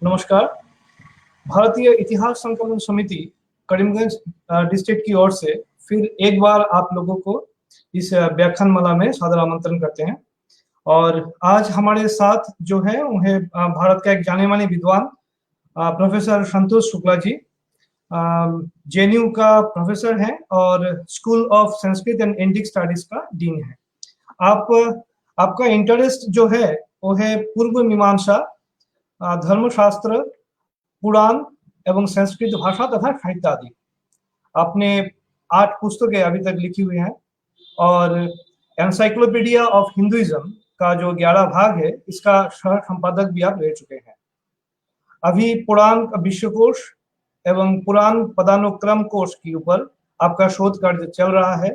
नमस्कार। भारतीय इतिहास संकलन समिति करीमगंज डिस्ट्रिक्ट की ओर से फिर एक बार आप लोगों को इस व्याख्यान माला में सादर आमंत्रण करते हैं। और आज हमारे साथ जो है उन्हें भारत का एक जाने माने विद्वान प्रोफेसर संतोष शुक्ला जी जेएनयू का प्रोफेसर हैं और school of Sanskrit and Indic studies का डीन है। आपका इंटरेस्ट जो है वो है पूर्व मीमांसा, धर्मशास्त्र, पुराण एवं संस्कृत भाषा तथा साहित्य आदि। आपने 8 पुस्तकें अभी तक लिखी हुई हैं और एनसाइक्लोपीडिया ऑफ हिंदुइज्म का जो 11 भाग है इसका सह संपादक भी आप रह चुके हैं। अभी पुराण विश्वकोश एवं पुराण पदानुक्रम कोश के ऊपर आपका शोध कार्य चल रहा है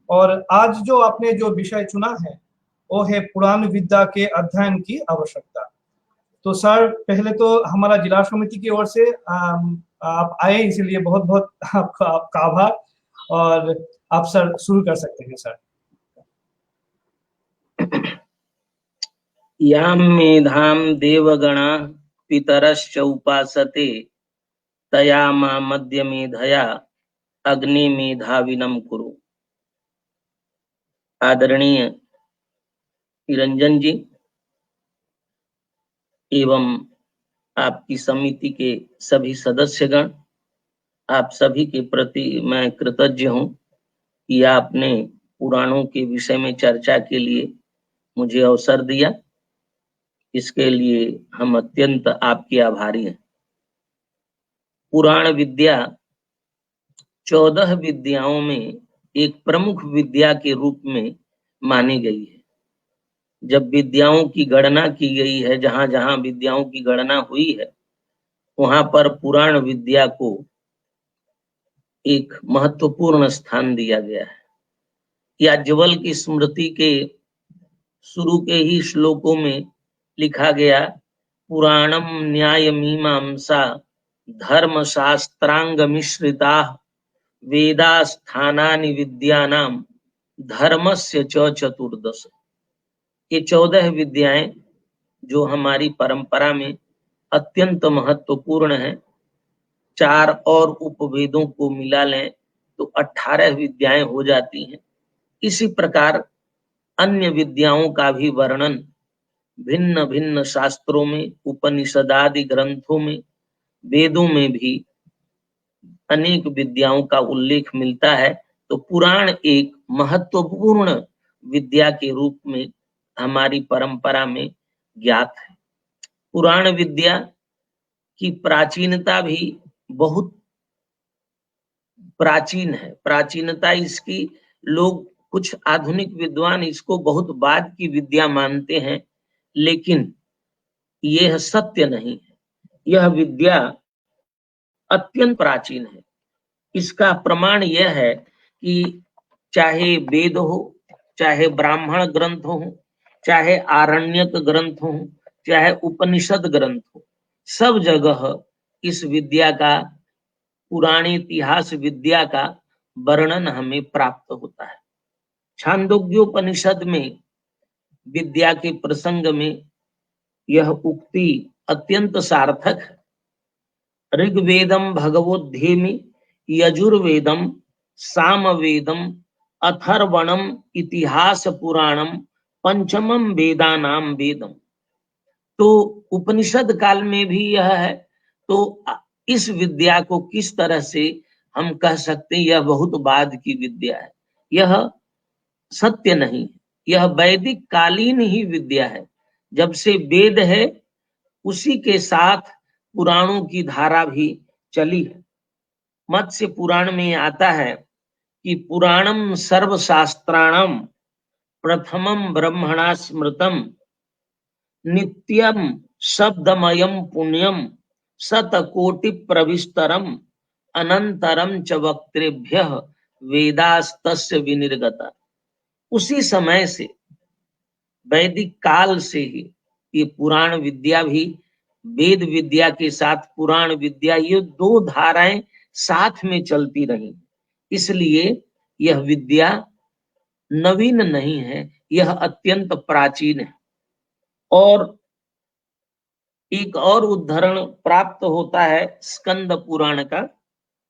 और आज जो आपने जो विषय चुना है वो है पुराण विद्या के अध्ययन की आवश्यकता। तो सर, पहले तो हमारा जिला समिति की ओर से आप आए, इसीलिए बहुत बहुत आपका आभार। और आप सर शुरू कर सकते हैं सर। याम मेधाम देवगणा पितरश्च उपासते तया मा मध्य मेधया अग्नि मेधाविनम कुरु। आदरणीय निरंजन जी एवं आपकी समिति के सभी सदस्यगण, आप सभी के प्रति मैं कृतज्ञ हूं कि आपने पुराणों के विषय में चर्चा के लिए मुझे अवसर दिया। इसके लिए हम अत्यंत आपके आभारी हैं। पुराण विद्या 14 विद्याओं में एक प्रमुख विद्या के रूप में मानी गई है। जब विद्याओं की गणना की गई है, जहां जहां विद्याओं की गणना हुई है, वहां पर पुराण विद्या को एक महत्वपूर्ण स्थान दिया गया है। याज्ञवल्क्य की स्मृति के शुरू के ही श्लोकों में लिखा गया, पुराणम न्याय मीमांसा धर्म शास्त्रांग मिश्रिता वेदा स्थानानि विद्यानाम धर्मस्य च चतुर्दश। ये 14 विद्याएं जो हमारी परंपरा में अत्यंत महत्वपूर्ण है, 4 और उपवेदों को मिला लें तो 18 विद्याएं हो जाती हैं। इसी प्रकार अन्य विद्याओं का भी वर्णन भिन्न भिन्न शास्त्रों में, उपनिषदादि ग्रंथों में, वेदों में भी अनेक विद्याओं का उल्लेख मिलता है। तो पुराण एक महत्वपूर्ण विद्या के रूप में हमारी परंपरा में ज्ञात है। पुराण विद्या की प्राचीनता भी बहुत प्राचीन है। प्राचीनता इसकी, लोग कुछ आधुनिक विद्वान इसको बहुत बाद की विद्या मानते हैं, लेकिन यह सत्य नहीं है। यह विद्या अत्यंत प्राचीन है। इसका प्रमाण यह है कि चाहे वेद हो, चाहे ब्राह्मण ग्रंथ हो, चाहे आरण्यक ग्रंथ हो, चाहे उपनिषद ग्रंथ हो, सब जगह इस विद्या का, पुरानी इतिहास विद्या का वर्णन हमें प्राप्त होता है। छांदोग्योपनिषद में विद्या के प्रसंग में यह उक्ति अत्यंत सार्थक है। ऋग्वेदम भगवोद्धेमि यजुर्वेदम सामवेदम अथर्वणम इतिहास पुराणम पंचमम वेदानाम वेदम। तो उपनिषद काल में भी यह है। तो इस विद्या को किस तरह से हम कह सकते हैं यह बहुत बाद की विद्या है? यह सत्य नहीं, यह वैदिक कालीन ही विद्या है। जब से वेद है उसी के साथ पुराणों की धारा भी चली है। मत्स्य पुराण में आता है कि पुराणम सर्वशास्त्राणम प्रथमम ब्रह्मणा स्मृतम नित्यम शब्दमयम पुण्यम शतकोटि प्रविस्तरम अनंतरम च वक्तृभ्यः वेदास्तस्य विनिर्गता। उसी समय से, वैदिक काल से ही ये पुराण विद्या भी, वेद विद्या के साथ पुराण विद्या, ये 2 धाराएं साथ में चलती रही। इसलिए यह विद्या नवीन नहीं है, यह अत्यंत प्राचीन है। और एक और उद्धरण प्राप्त होता है स्कंद पुराण का,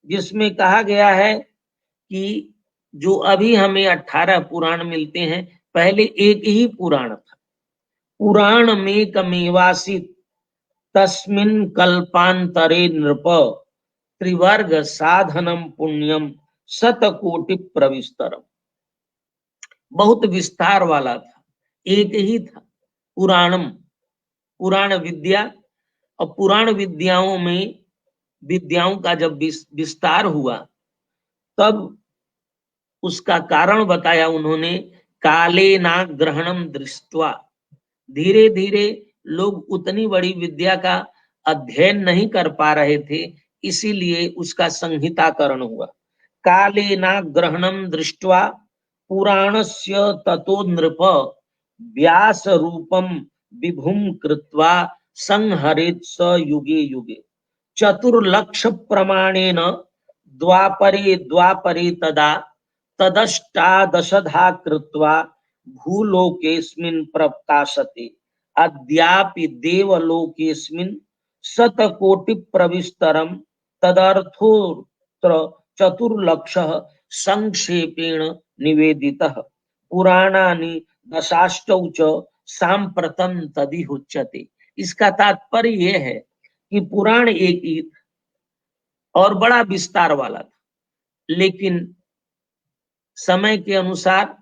जिसमें कहा गया है कि जो अभी हमें 18 पुराण मिलते हैं, पहले एक ही पुराण था। पुराण में कमेवासित तस्मिन् कल्पांतरे नृप त्रिवर्ग साधनम पुण्यम शतकोटि प्रविस्तरम। बहुत विस्तार वाला था, एक ही था पुराणम, पुराण विद्या। और पुराण विद्याओं में विद्याओं का जब विस्तार हुआ तब उसका कारण बताया उन्होंने, काले ना ग्रहणम दृष्ट्वा। धीरे धीरे लोग उतनी बड़ी विद्या का अध्ययन नहीं कर पा रहे थे, इसीलिए उसका संहिताकरण हुआ। काले ना ग्रहणम दृष्ट्वा पुराणस्य ततो नृप व्यास रूपम विभुम कृत्वा संहरेत स युगे युगे चतुर्लक्ष प्रमाणेन द्वापरे द्वापरे तदा तदष्टादशधा कृत्वा भूलोकेस्मिन् प्रकाशते अद्यापि देवलोकेस्मिन् शतकोटि प्रविस्तरम तदर्थोत्र चतुर्लक्षः संक्षेपेण निवेदितः पुराणानि दशाष्टौ च सांप्रतम तदिहुच्यते। इसका तात्पर्य यह है कि पुराण एक ही और बड़ा विस्तार वाला था, लेकिन समय के अनुसार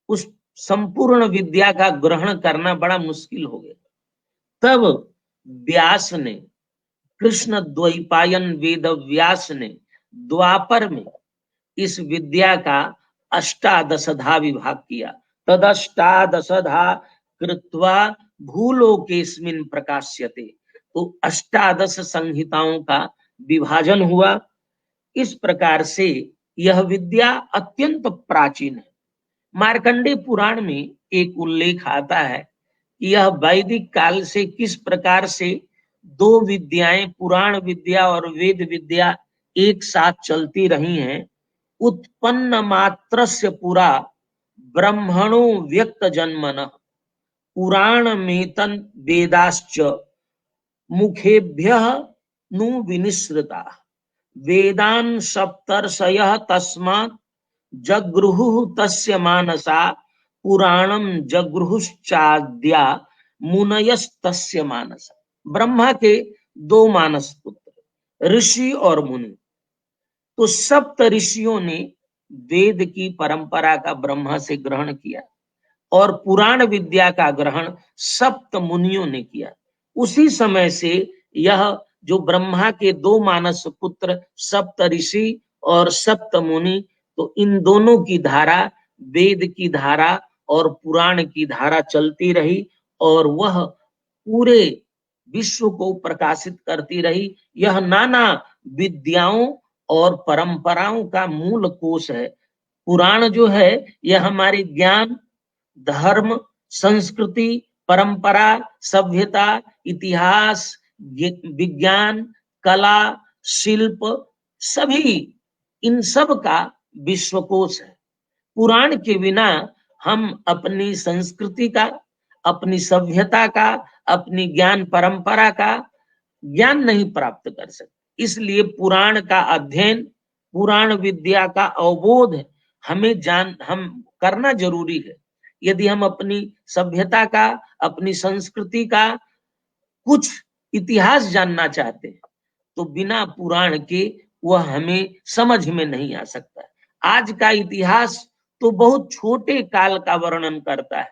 उस संपूर्ण विद्या का ग्रहण करना बड़ा मुश्किल हो गया। तब व्यास ने, कृष्ण द्वैपायन वेद व्यास ने द्वापर में इस विद्या का अष्टादशधा विभाग किया। तदष्टादशधा कृत्वा भूलोकेस्मिन् प्रकाश्यते। तो अष्टादश संहिताओं का विभाजन हुआ। इस प्रकार से यह विद्या अत्यंत प्राचीन है। मार्कंडेय पुराण में एक उल्लेख आता है कि यह वैदिक काल से किस प्रकार से दो विद्याएं, पुराण विद्या और वेद विद्या एक साथ चलती रही हैं। उत्पन्न मात्रस्य पुरा ब्रह्मणो व्यक्त जन्मन पुराण मेतन वेदाश्च मुखेभ्यः नु विनिसृता वेदान सप्तर्षयः तस्मात् जगृहुः तस्य मानसा पुराणम जगृहुश्चाद्या मुनयस्तस्य मानसा। ब्रह्मा के दो मानस पुत्र ऋषि और मुनि, तो सप्त ऋषियों ने वेद की परंपरा का ब्रह्मा से ग्रहण किया और पुराण विद्या का ग्रहण सप्त मुनियों ने किया। उसी समय से यह जो ब्रह्मा के दो मानस पुत्र सप्त ऋषि और सप्त मुनि, तो इन दोनों की धारा, वेद की धारा और पुराण की धारा चलती रही और वह पूरे विश्व को प्रकाशित करती रही। यह नाना विद्याओं और परंपराओं का मूल कोश है। पुराण जो है यह हमारे ज्ञान, धर्म, संस्कृति, परंपरा, सभ्यता, इतिहास, विज्ञान, कला, शिल्प, सभी इन सब का विश्वकोश है। पुराण के बिना हम अपनी संस्कृति का, अपनी सभ्यता का, अपनी ज्ञान परंपरा का ज्ञान नहीं प्राप्त कर सकते। इसलिए पुराण का अध्ययन, पुराण विद्या का अवबोध हम करना जरूरी है। यदि हम अपनी सभ्यता का, अपनी संस्कृति का कुछ इतिहास जानना चाहते हैं तो बिना पुराण के वह हमें समझ में नहीं आ सकता। आज का इतिहास तो बहुत छोटे काल का वर्णन करता है,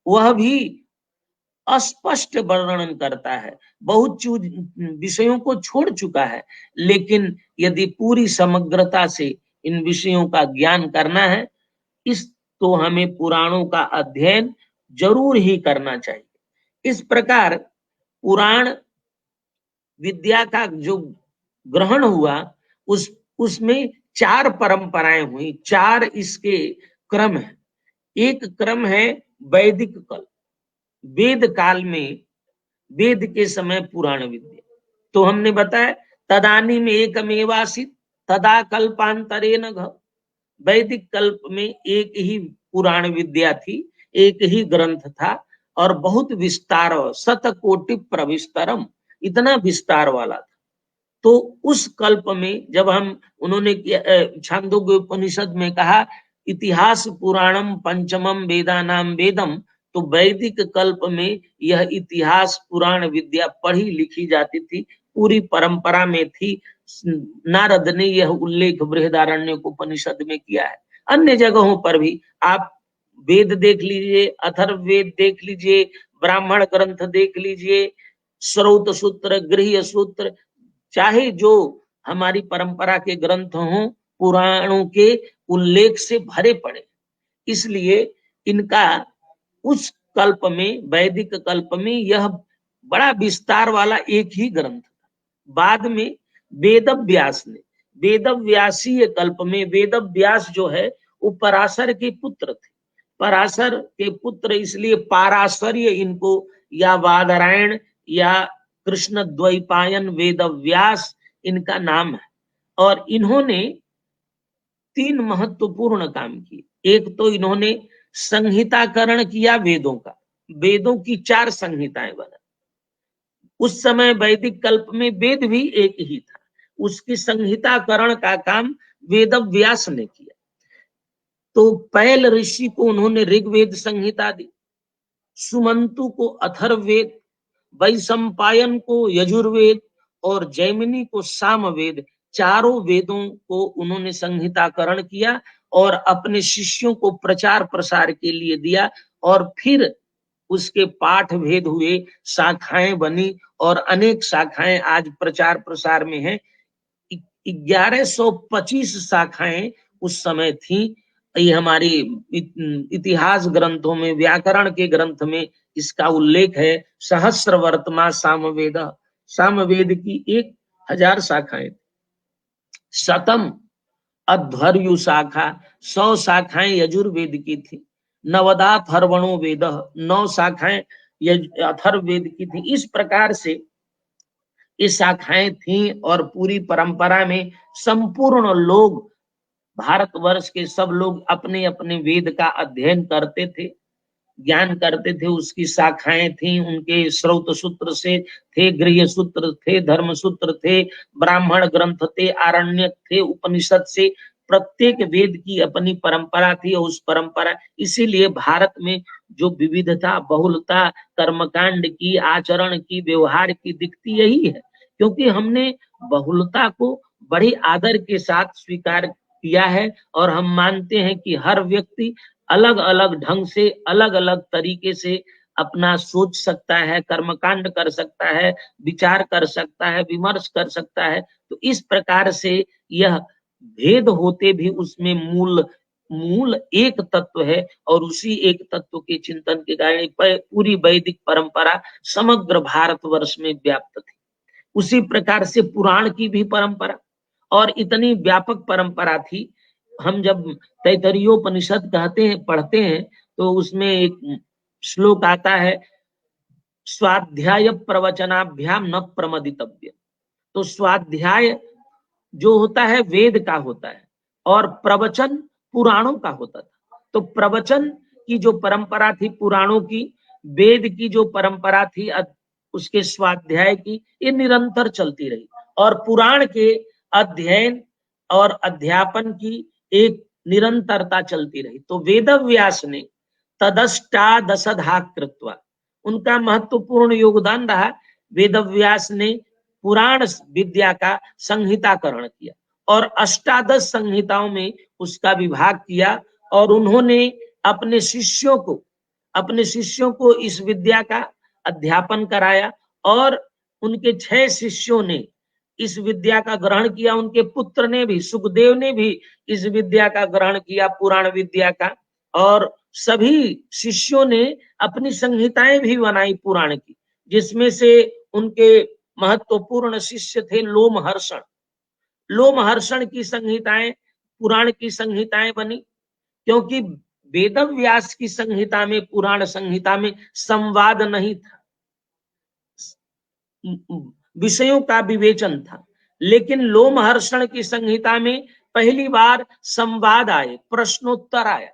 वह भी अस्पष्ट वर्णन करता है, बहुत विषयों को छोड़ चुका है। लेकिन यदि पूरी समग्रता से इन विषयों का ज्ञान करना है, तो हमें पुराणों का अध्ययन जरूर ही करना चाहिए। इस प्रकार पुराण विद्या का जो ग्रहण हुआ उसमें चार परंपराएं हुई, चार इसके क्रम है। एक क्रम है वैदिक काल, वेद काल में, वेद के समय पुराण विद्या। तो हमने बताया तदानी में एकमेवासित तदा कल्पांतरे न घ। वैदिक कल्प में एक ही पुराण विद्या थी, एक ही ग्रंथ था और बहुत विस्तार, शतकोटि प्रविस्तरम, इतना विस्तार वाला था। तो उस कल्प में जब उन्होंने छांदोग्य उपनिषद में कहा इतिहास पुराणम पंचमम वेदानाम वेदम, तो वैदिक कल्प में यह इतिहास पुराण विद्या पढ़ी लिखी जाती थी, पूरी परंपरा में थी। नारद ने यह उल्लेख बृहदारण्यक उपनिषद में किया है। अन्य जगहों पर भी आप वेद देख लीजिए, अथर्ववेद देख लीजिए, ब्राह्मण ग्रंथ देख लीजिए, श्रौत सूत्र, गृह्य सूत्र, चाहे जो हमारी परंपरा के ग्रंथ हों, पुराणों के उल्लेख से भरे पड़े। इसलिए इनका उस कल्प में, वैदिक कल्प में, यह बड़ा विस्तार वाला एक ही ग्रंथ था। बाद में वेदव्यास ने, वेदव्यासीय कल्प में, वेदव्यास जो है वो पराशर के पुत्र थे। पराशर के पुत्र इसलिए पाराशर्य इनको, या वादरायण या कृष्ण द्वैपायन वेदव्यास इनका नाम है। और इन्होंने 3 महत्वपूर्ण काम किए। एक तो इन्होंने संहिताकरण किया वेदों का, वेदों की 4 संहिताएं बना। उस समय वैदिक कल्प में वेद भी एक ही था, उसकी संहिताकरण का काम वेदव्यास ने किया। तो पैल ऋषि को उन्होंने ऋग्वेद संहिता दी, सुमंतु को अथर्ववेद, वैशंपायन को यजुर्वेद और जैमिनी को सामवेद, चारों वेदों को उन्होंने संहिताकरण किया और अपने शिष्यों को प्रचार प्रसार के लिए दिया। और फिर उसके पाठ भेद हुए, शाखाएं बनी और अनेक शाखाएं आज प्रचार प्रसार में हैं। 1125 शाखाएं उस समय थी। ये हमारी इतिहास ग्रंथों में, व्याकरण के ग्रंथ में इसका उल्लेख है। सहस्र वर्तमान सामवेद, सामवेद की 1000 शाखाएं, शतम अध्वर्यु शाखा, 100 शाखाएं यजुर्वेद की थी, नवदा थर्वणो वेद, 9 शाखाएं अथर्ववेद की थी। इस प्रकार से ये शाखाएं थी और पूरी परंपरा में संपूर्ण लोग, भारतवर्ष के सब लोग अपने अपने वेद का अध्ययन करते थे, ज्ञान करते थे। उसकी शाखाएं थी, उनके श्रौत सूत्र से थे, गृह्य सूत्र थे, धर्म सूत्र थे, ब्राह्मण ग्रंथ थे, आरण्यक थे, उपनिषद से। प्रत्येक वेद की अपनी परंपरा थी और उस परंपरा, इसीलिए भारत में जो विविधता, बहुलता, कर्मकांड की, आचरण की, व्यवहार की दिखती यही है, क्योंकि हमने बहुलता को बड़े आदर के साथ स्वीकार किया है। और हम मानते हैं कि हर व्यक्ति अलग अलग ढंग से, अलग अलग तरीके से अपना सोच सकता है, कर्मकांड कर सकता है, विचार कर सकता है, विमर्श कर सकता है। तो इस प्रकार से यह भेद होते भी उसमें मूल एक तत्व है, और उसी एक तत्व के चिंतन के कारण पूरी वैदिक परंपरा समग्र भारतवर्ष में व्याप्त थी। उसी प्रकार से पुराण की भी परंपरा, और इतनी व्यापक परंपरा थी। हम जब तैतरीयोपनिषद कहते हैं, पढ़ते हैं, तो उसमें एक श्लोक आता है, स्वाध्याय प्रवचनाभ्याम न प्रमदितव्य। तो स्वाध्याय जो होता है वेद का होता है, और प्रवचन पुराणों का होता था। तो प्रवचन की जो परंपरा थी पुराणों की, वेद की जो परंपरा थी उसके स्वाध्याय की, ये निरंतर चलती रही। और पुराण के अध्ययन और अध्यापन की एक निरंतरता चलती रही। तो वेदव्यास ने तदष्टादशधा कृत्वा, उनका महत्वपूर्ण योगदान रहा। वेदव्यास ने पुराण विद्या का संहिताकरण किया और अष्टादश संहिताओं में उसका विभाग किया, और उन्होंने अपने शिष्यों को इस विद्या का अध्यापन कराया। और उनके 6 शिष्यों ने इस विद्या का ग्रहण किया, उनके पुत्र ने भी, सुखदेव ने भी इस विद्या का ग्रहण किया, पुराण विद्या का। और सभी शिष्यों ने अपनी संहिताएं भी बनाई पुराण की, जिसमें से उनके महत्वपूर्ण शिष्य थे लोमहर्षण। लोमहर्षण की संहिताएं पुराण की संहिताएं बनी, क्योंकि वेदव्यास की संहिता में, पुराण संहिता में संवाद नहीं था, विषयों का विवेचन था। लेकिन लोमहर्षण की संहिता में पहली बार संवाद आए, प्रश्नोत्तर आया।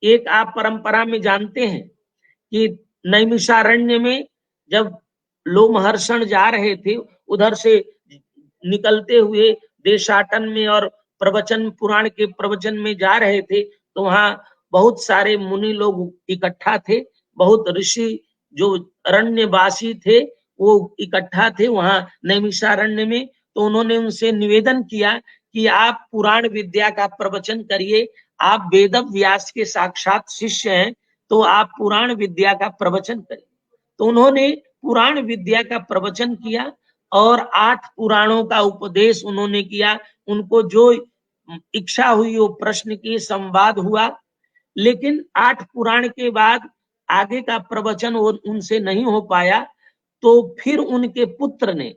एक आप परंपरा में जानते हैं कि नैमिषारण्य में जब लोमहर्षण जा रहे थे, उधर से निकलते हुए देशाटन में और प्रवचन, पुराण के प्रवचन में जा रहे थे, तो वहां बहुत सारे मुनि लोग इकट्ठा थे, बहुत ऋषि जो अरण्यवासी थे वो इकट्ठा थे वहां नैमिषारण्य में। तो उन्होंने उनसे निवेदन किया कि आप पुराण विद्या का प्रवचन करिए, आप वेद व्यास के साक्षात शिष्य हैं, तो आप पुराण विद्या का प्रवचन करें। तो उन्होंने पुराण विद्या का प्रवचन किया और 8 पुराणों का उपदेश उन्होंने किया। उनको जो इच्छा हुई वो प्रश्न की, संवाद हुआ। लेकिन 8 पुराण के बाद आगे का प्रवचन उनसे नहीं हो पाया। तो फिर उनके पुत्र ने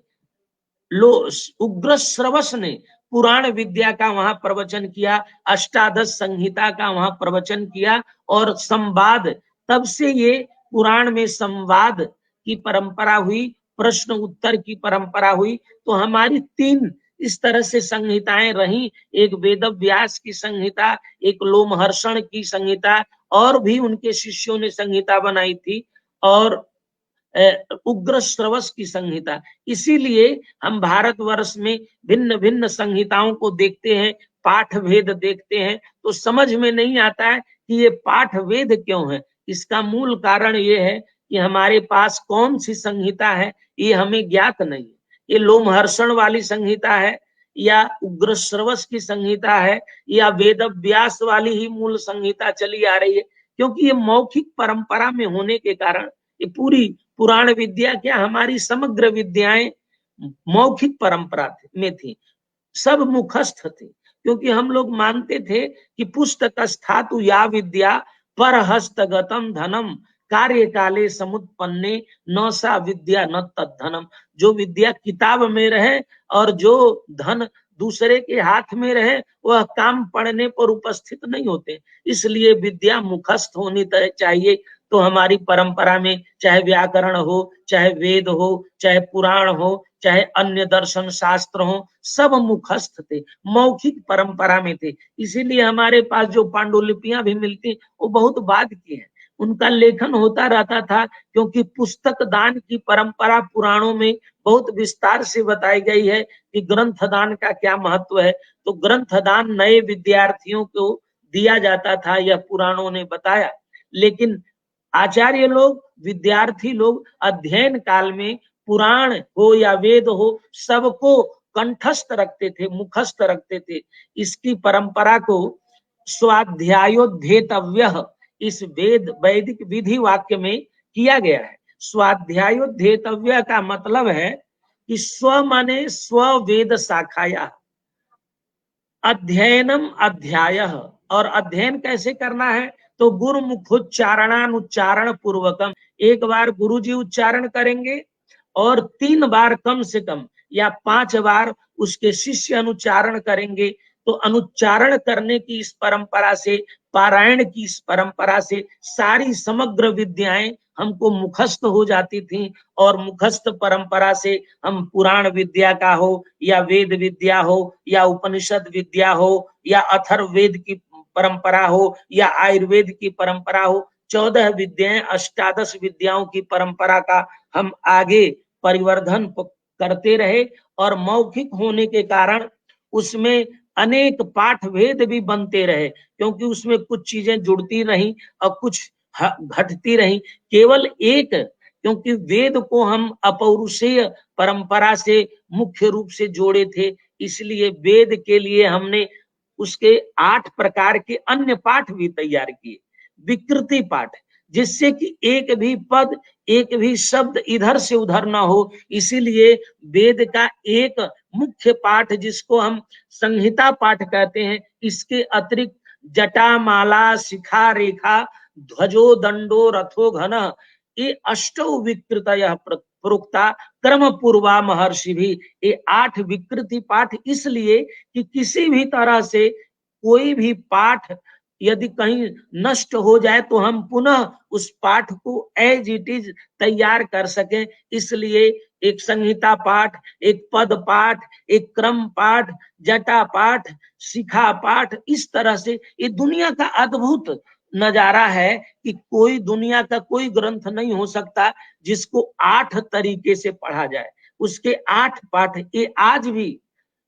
उग्रश्रवस ने पुराण विद्या का वहां प्रवचन किया, अष्टादश संहिता का वहां प्रवचन किया और संवाद, तब से ये पुराण में संवाद की परंपरा हुई, प्रश्न उत्तर की परंपरा हुई। तो हमारी 3 इस तरह से संहिताएं रही, एक वेद व्यास की संहिता, एक लोमहर्षण की संहिता, और भी उनके शिष्यों ने संहिता बनाई थी, और उग्र श्रवस की संहिता। इसीलिए हम भारतवर्ष में भिन्न भिन्न संहिताओं को देखते हैं, पाठ भेद देखते हैं, तो समझ में नहीं आता है कि ये पाठ भेद क्यों है। इसका मूल कारण ये है कि हमारे पास कौन सी संहिता है ये हमें ज्ञात नहीं है। ये लोमहर्षण वाली संहिता है या उग्र श्रवस की संहिता है या वेद व्यास वाली ही मूल संहिता चली आ रही है, क्योंकि ये मौखिक परंपरा में होने के कारण ये पूरी पुराण विद्या क्या, हमारी समग्र विद्याएं मौखिक परंपरा में थी, सब मुखस्थ थे। क्योंकि हम लोग मानते थे कि पुस्तक स्थातु या विद्या पर हस्तगतम धनम कार्य काले समुत्पन्ने न सा विद्या न तद्धनम। जो विद्या किताब में रहे और जो धन दूसरे के हाथ में रहे वह काम पढ़ने पर उपस्थित नहीं होते। इसलिए विद्या मुखस्थ होनी चाहिए। तो हमारी परंपरा में चाहे व्याकरण हो, चाहे वेद हो, चाहे पुराण हो, चाहे अन्य दर्शन शास्त्र हो, सब मुखस्थ थे, मौखिक परंपरा में थे। इसीलिए हमारे पास जो पांडुलिपियां भी मिलती वो बहुत बाद की है, उनका लेखन होता रहता था, क्योंकि पुस्तक दान की परंपरा पुराणों में बहुत विस्तार से बताई गई है कि ग्रंथ दान का क्या महत्व है। तो ग्रंथ दान नए विद्यार्थियों को दिया जाता था, यह पुराणों ने बताया। लेकिन आचार्य लोग, विद्यार्थी लोग अध्ययन काल में पुराण हो या वेद हो सबको कंठस्थ रखते थे, मुखस्थ रखते थे। इसकी परंपरा को स्वाध्यायोध्येतव्य इस वैदिक विधि वाक्य में किया गया है। स्वाध्यायोध्येतव्य का मतलब है कि स्व माने स्व वेद शाखाया, अध्ययनम अध्यायः। और अध्ययन कैसे करना है, तो गुरुमुखोच्चारणानुच्चारण पूर्वकम, एक बार गुरुजी उच्चारण करेंगे और 3 बार कम से कम या 5 बार उसके शिष्य अनुच्चारण करेंगे। तो अनुच्चारण करने की इस परंपरा से, पारायण की इस परंपरा से सारी समग्र विद्याएं हमको मुखस्थ हो जाती थी। और मुखस्थ परंपरा से हम पुराण विद्या का हो या वेद विद्या हो या उपनिषद विद्या हो या अथर्ववेद की परंपरा हो या आयुर्वेद की परंपरा हो, 14 विद्याएं, अष्टादश विद्याओं की परंपरा का हम आगे परिवर्धन करते रहे। और मौखिक होने के कारण उसमें अनेक पाठ भेद भी बनते रहे, क्योंकि उसमें कुछ चीजें जुड़ती रही और कुछ घटती रही। केवल एक, क्योंकि वेद को हम अपौरुषेय परंपरा से मुख्य रूप से जोड़े थे, इसलिए वेद के लिए हमने उसके 8 प्रकार के अन्य पाठ भी तैयार किए, विकृति पाठ, जिससे कि एक भी पद, एक भी शब्द इधर से उधर ना हो। इसीलिए वेद का एक मुख्य पाठ जिसको हम संहिता पाठ कहते हैं, इसके अतिरिक्त जटा, माला, शिखा, रेखा, ध्वजो, दंडो, रथो, घन, ये अष्टौ विकृतयः प्रोक्ता क्रम पूर्वा महर्षि भी। ये 8 विकृति पाठ इसलिए कि किसी भी तरह से कोई भी पाठ यदि कहीं नष्ट हो जाए तो हम पुनः उस पाठ को एज इट इज तैयार कर सकें। इसलिए एक संहिता पाठ, एक पद पाठ, एक क्रम पाठ, जटा पाठ, शिखा पाठ, इस तरह से ये दुनिया का अद्भुत नजारा है कि कोई दुनिया का कोई ग्रंथ नहीं हो सकता जिसको 8 तरीके से पढ़ा जाए, उसके 8 पाठ। ये आज भी,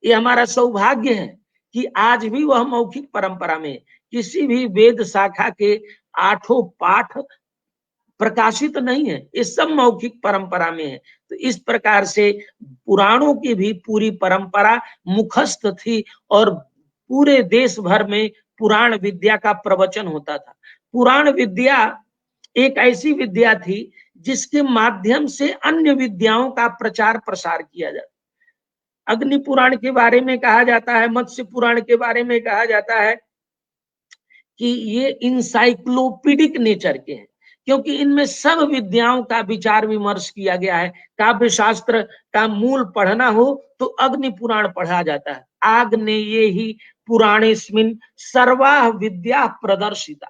ये हमारा सौभाग्य है कि आज भी वह मौखिक परंपरा में किसी भी वेद शाखा के 8 पाठ प्रकाशित नहीं है, ये सब मौखिक परंपरा में है। तो इस प्रकार से पुराणों की भी पूरी परंपरा मुखस्थ थी और पूरे देश भर में पुराण विद्या का प्रवचन होता था। पुराण विद्या एक ऐसी विद्या थी जिसके माध्यम से अन्य विद्याओं का प्रचार प्रसार किया जाता। अग्नि पुराण के बारे में कहा जाता है, मत्स्य पुराण के बारे में कहा जाता है कि ये इंसाइक्लोपीडिक नेचर के हैं, क्योंकि इनमें सब विद्याओं का विचार विमर्श किया गया है। काव्य शास्त्र का मूल पढ़ना हो तो अग्नि पुराण पढ़ा जाता है। आग्ने ये ही पुराणेस्मिन् सर्वाः विद्या प्रदर्शिता।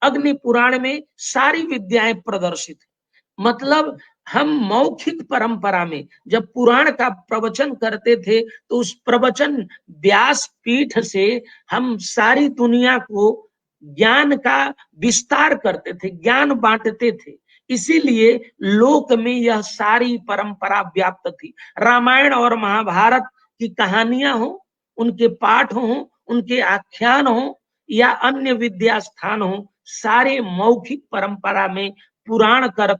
अग्नि पुराण में सारी विद्याएं प्रदर्शित है। मतलब हम मौखिक परंपरा में जब पुराण का प्रवचन करते थे तो उस प्रवचन व्यास पीठ से हम सारी दुनिया को ज्ञान का विस्तार करते थे, ज्ञान बांटते थे। इसीलिए लोक में यह सारी परंपरा व्याप्त थी। रामायण और महाभारत की कहानियां हो, उनके पाठ हो, उनके आख्यान हो या अन्य विद्या स्थान हो, सारे मौखिक परंपरा में पुराण कर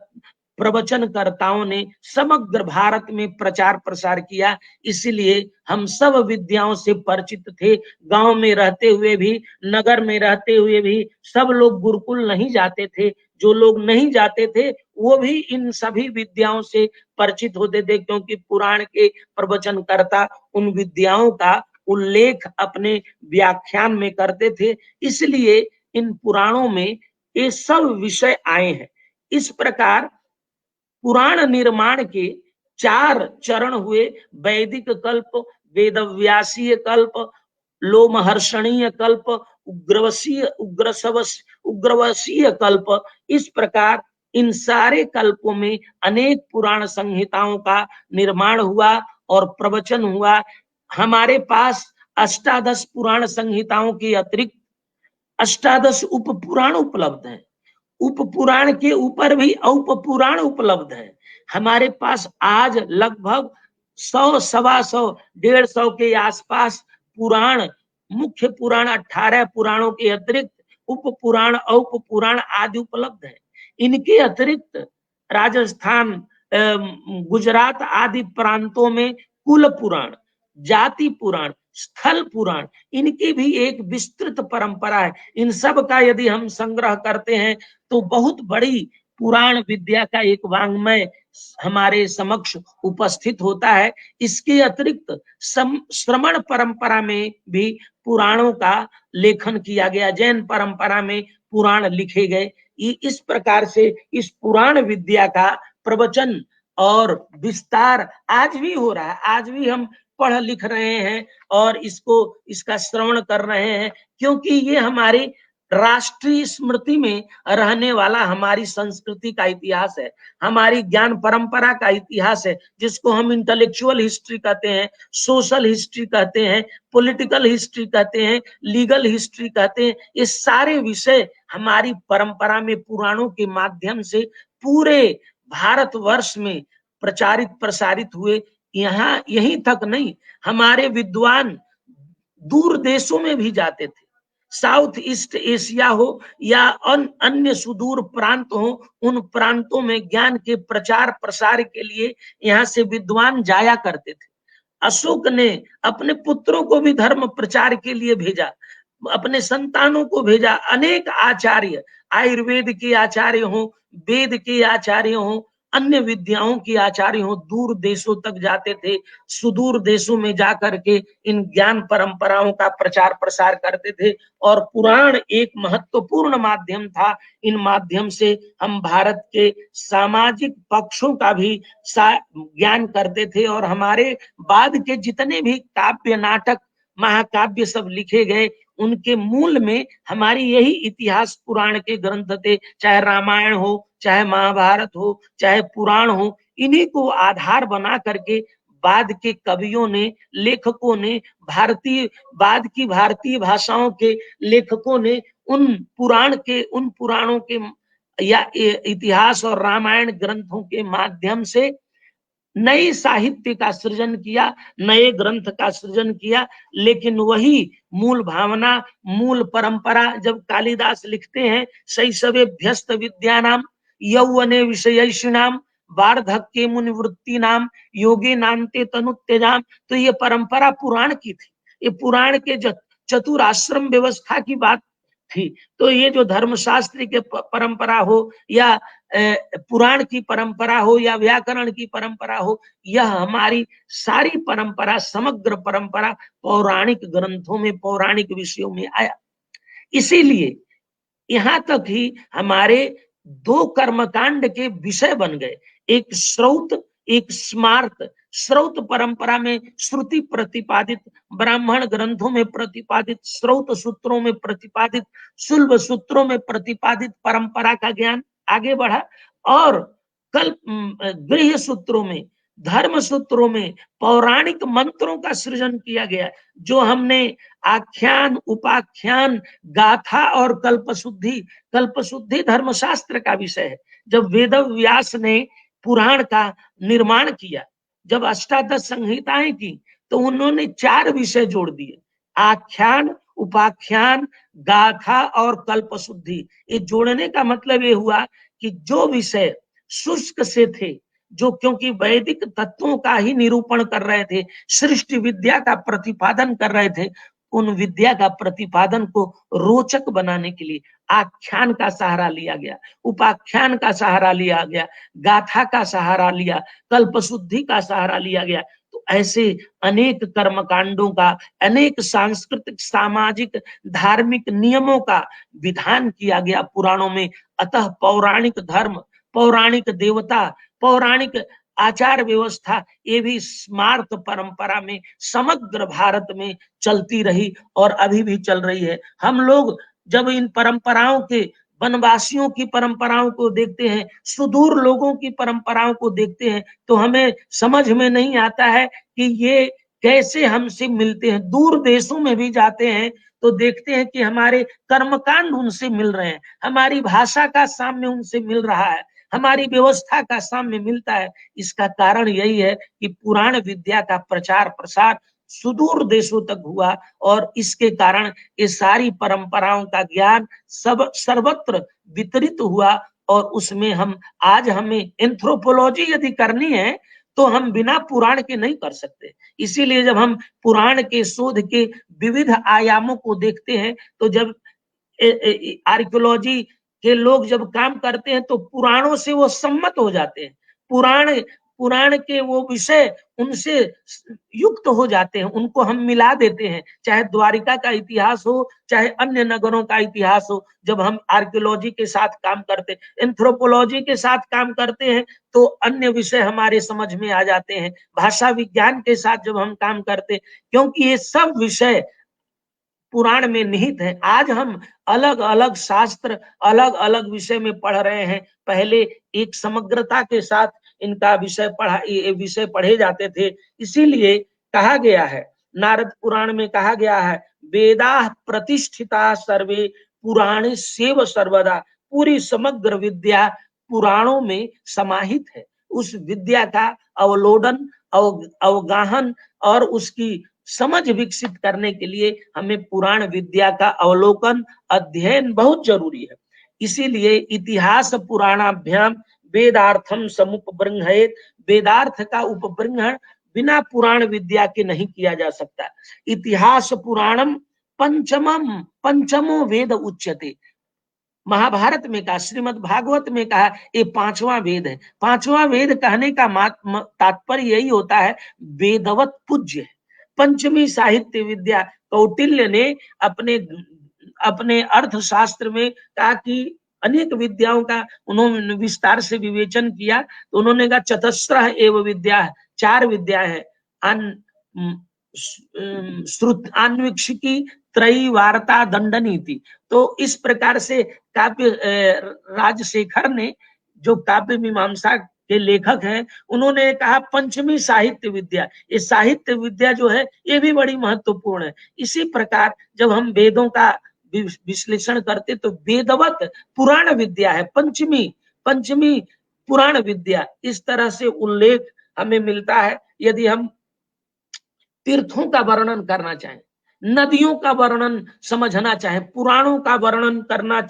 प्रवचनकर्ताओं ने समग्र भारत में प्रचार प्रसार किया। इसलिए हम सब विद्याओं से परिचित थे। गांव में रहते हुए भी, नगर में रहते हुए भी सब लोग गुरुकुल नहीं जाते थे। जो लोग नहीं जाते थे वो भी इन सभी विद्याओं से परिचित होते थे, क्योंकि पुराण के प्रवचनकर्ता उन विद्याओं का उल्लेख अपने व्याख्यान में करते थे। इसलिए इन पुराणों में ये सब विषय आए हैं। इस प्रकार पुराण निर्माण के 4 चरण हुए। वैदिक कल्प, वेदव्यासीय कल्प, लोमहर्षणीय कल्प, उग्रवशीय कल्प। इस प्रकार इन सारे कल्पों में अनेक पुराण संहिताओं का निर्माण हुआ और प्रवचन हुआ। हमारे पास अष्टादश पुराण संहिताओं के अतिरिक्त अष्टादश उप पुराण उपलब्ध हैं। उप पुराण के ऊपर भी औप पुराण उपलब्ध है। हमारे पास आज लगभग 100, 125, 150 के आसपास पुराण, मुख्य पुराण 18 पुराणों के अतिरिक्त उप पुराण, औप पुराण आदि उपलब्ध है। इनके अतिरिक्त राजस्थान, गुजरात आदि प्रांतों में कुल पुराण, जाति पुराण, स्थल पुराण, इनकी भी एक विस्तृत परंपरा है। इन सब का यदि हम संग्रह करते हैं तो बहुत बड़ी पुराण विद्या का एक वांग्मय हमारे समक्ष उपस्थित होता है। इसके अतिरिक्त श्रमण परंपरा में भी पुराणों का लेखन किया गया। जैन परंपरा में पुराण लिखे गए। इस प्रकार से इस पुराण विद्या का प्रवचन और विस्तार आज भी हो रहा है। आज भी हम पढ़ लिख रहे हैं और इसका श्रवण कर रहे हैं, क्योंकि ये हमारी राष्ट्रीय स्मृति में रहने वाला हमारी संस्कृति का इतिहास है, हमारी ज्ञान परंपरा का इतिहास है, जिसको हम इंटेलेक्चुअल हिस्ट्री कहते हैं, सोशल हिस्ट्री कहते हैं, पॉलिटिकल हिस्ट्री कहते हैं, लीगल हिस्ट्री कहते हैं। ये सारे विषय हमारी परंपरा में पुराणों के माध्यम से पूरे भारतवर्ष में प्रचारित प्रसारित हुए। यहाँ यहीं तक नहीं, हमारे विद्वान दूर देशों में भी जाते थे। साउथ ईस्ट एशिया हो या अन्य सुदूर प्रांत हो, उन प्रांतों में ज्ञान के प्रचार प्रसार के लिए यहाँ से विद्वान जाया करते थे। अशोक ने अपने पुत्रों को भी धर्म प्रचार के लिए भेजा, अपने संतानों को भेजा। अनेक आचार्य, आयुर्वेद के आचार्य हो, वेद के आचार्य हो, अन्य विद्याओं के आचार्य हो, दूर देशों तक जाते थे। सुदूर देशों में जाकर के इन ज्ञान परंपराओं का प्रचार प्रसार करते थे। और पुराण एक महत्वपूर्ण माध्यम था। इन माध्यम से हम भारत के सामाजिक पक्षों का भी ज्ञान करते थे। और हमारे बाद के जितने भी काव्य, नाटक, महाकाव्य सब लिखे गए, उनके मूल में हमारी यही इतिहास पुराण के ग्रंथ थे। चाहे रामायण हो, चाहे महाभारत हो, चाहे पुराण हो, इन्हीं को आधार बना करके बाद के कवियों ने, लेखकों ने, भारतीय बाद की भारतीय भाषाओं के लेखकों ने उन पुराणों के या इतिहास और रामायण ग्रंथों के माध्यम से नए साहित्य का सृजन किया, नए ग्रंथ का सृजन किया, लेकिन वही मूल भावना, मूल परंपरा, जब कालिदास लिखते हैं शैशवेभ्यस्त विद्यानाम यौवने विषयैषिणाम वार्धक्ये मुनिवृत्ति नाम योगे नान्ते तनुत्यजाम, तो ये परंपरा पुराण की थी, ये पुराण के चतुराश्रम व्यवस्था की बात थी। तो ये जो धर्मशास्त्र के परंपरा हो या पुराण की परंपरा हो या व्याकरण की परंपरा हो, यह हमारी सारी परंपरा, समग्र परंपरा पौराणिक ग्रंथों में, पौराणिक विषयों में आया। इसीलिए यहां तक ही हमारे 2 कर्मकांड के विषय बन गए, एक श्रौत, एक स्मार्त। श्रौत परंपरा में श्रुति प्रतिपादित, ब्राह्मण ग्रंथों में प्रतिपादित, श्रौत सूत्रों में प्रतिपादित, शुल्ब सूत्रों में प्रतिपादित परंपरा का ज्ञान आगे बढ़ा, और कल्प गृह सूत्रों में, धर्म सूत्रों में पौराणिक मंत्रों का सृजन किया गया, जो हमने आख्यान, उपाख्यान, गाथा और कल्पशुद्धि धर्मशास्त्र का विषय है। जब वेद व्यास ने पुराण का निर्माण किया, जब अष्टादश संहिताएं की, तो उन्होंने 4 विषय जोड़ दिए, आख्यान, उपाख्यान, गाथा और कल्पशुद्धि। ये जोड़ने का मतलब ये हुआ कि जो विषय शुष्क से थे, जो क्योंकि वैदिक तत्वों का ही निरूपण कर रहे थे, सृष्टि विद्या का प्रतिपादन कर रहे थे, उन विद्या का प्रतिपादन को रोचक बनाने के लिए आख्यान का सहारा लिया गया, उपाख्यान का सहारा लिया गया, गाथा का सहारा लिया, कल्पशुद्धि का सहारा लिया गया। तो ऐसे अनेक कर्मकांडों का, अनेक सांस्कृतिक, सामाजिक, धार्मिक नियमों का विधान किया गया पुराणों में। अतः पौराणिक धर्म, पौराणिक देवता, पौराणिक आचार व्यवस्था, ये भी स्मार्त परंपरा में समग्र भारत में चलती रही और अभी भी चल रही है। हम लोग जब इन परंपराओं के, वनवासियों की परंपराओं को देखते हैं, सुदूर लोगों की परंपराओं को देखते हैं, तो हमें समझ में नहीं आता है कि ये कैसे हमसे मिलते हैं। दूर देशों में भी जाते हैं तो देखते हैं कि हमारे कर्मकांड उनसे मिल रहे हैं, हमारी भाषा का साम्य उनसे मिल रहा है, हमारी व्यवस्था का साम्य मिलता है। इसका कारण यही है कि पुराण विद्या का प्रचार प्रसार सुदूर देशों तक हुआ, और इसके कारण ये सारी परंपराओं का ज्ञान सर्वत्र वितरित हुआ। और उसमें आज हमें एंथ्रोपोलॉजी यदि करनी है तो हम बिना पुराण के नहीं कर सकते। इसीलिए जब हम पुराण के शोध के विविध आयामों को देखते हैं, तो जब आर्कियोलॉजी के लोग जब काम करते हैं तो पुराणों से वो सम्मत हो जाते हैं, पुराण के वो विषय उनसे युक्त हो जाते हैं, उनको हम मिला देते हैं। चाहे द्वारिका का इतिहास हो, चाहे अन्य नगरों का इतिहास हो, जब हम आर्कियोलॉजी के साथ काम करते, एंथ्रोपोलॉजी के साथ काम करते हैं, तो अन्य विषय हमारे समझ में आ जाते हैं। भाषा विज्ञान के साथ जब हम काम करते, क्योंकि ये सब विषय पुराण में निहित है। आज हम अलग अलग शास्त्र, अलग अलग विषय में पढ़ रहे हैं, पहले एक समग्रता के साथ इनका विषय पढ़े जाते थे। इसीलिए कहा गया है, नारद पुराण में कहा गया है, वेदाः प्रतिष्ठिता सर्वे पुराणे सेव सर्वदा। पूरी समग्र विद्या पुराणों में समाहित है। उस विद्या का अवलोकन, अवगाहन और उसकी समझ विकसित करने के लिए हमें पुराण विद्या का अवलोकन, अध्ययन बहुत जरूरी है। इसीलिए इतिहास पुराणाभ्याम वेदार्थम समुपबृंहयेत, वेदार्थ का उपबृंहण बिना पुराण विद्या के नहीं किया जा सकता। इतिहास पुराणम पंचमो वेद उच्यते। महाभारत में कहा, श्रीमद् भागवत में कहा, ये 5वां वेद है। 5वां वेद कहने का तात्पर्य यही होता है, वेदवत पूज्य है। पंचमी साहित्य विद्या, कौटिल्य ने अपने अर्थशास्त्र में कहा कि अनेक विद्याओं का उन्होंने विस्तार से विवेचन किया, तो उन्होंने कहा चतस्रः एव विद्या, 4 विद्या है, अन्वीक्षिकी, त्रयी, वार्ता, दंड नीति। तो इस प्रकार से काव्य राजशेखर ने, जो काव्य मीमांसा के लेखक हैं, उन्होंने कहा पंचमी साहित्य विद्या, ये साहित्य विद्या जो है ये भी बड़ी महत्वपूर्ण है। इसी प्रकार जब हम वेदों का विश्लेषण करते तो वेदवत पुराण विद्या है, पंचमी पुराण विद्या, इस तरह से उल्लेख हमें मिलता है। यदि हम तीर्थों का वर्णन करना चाहें, नदियों का वर्णन समझना चाहें, पुराणों का वर्णन करना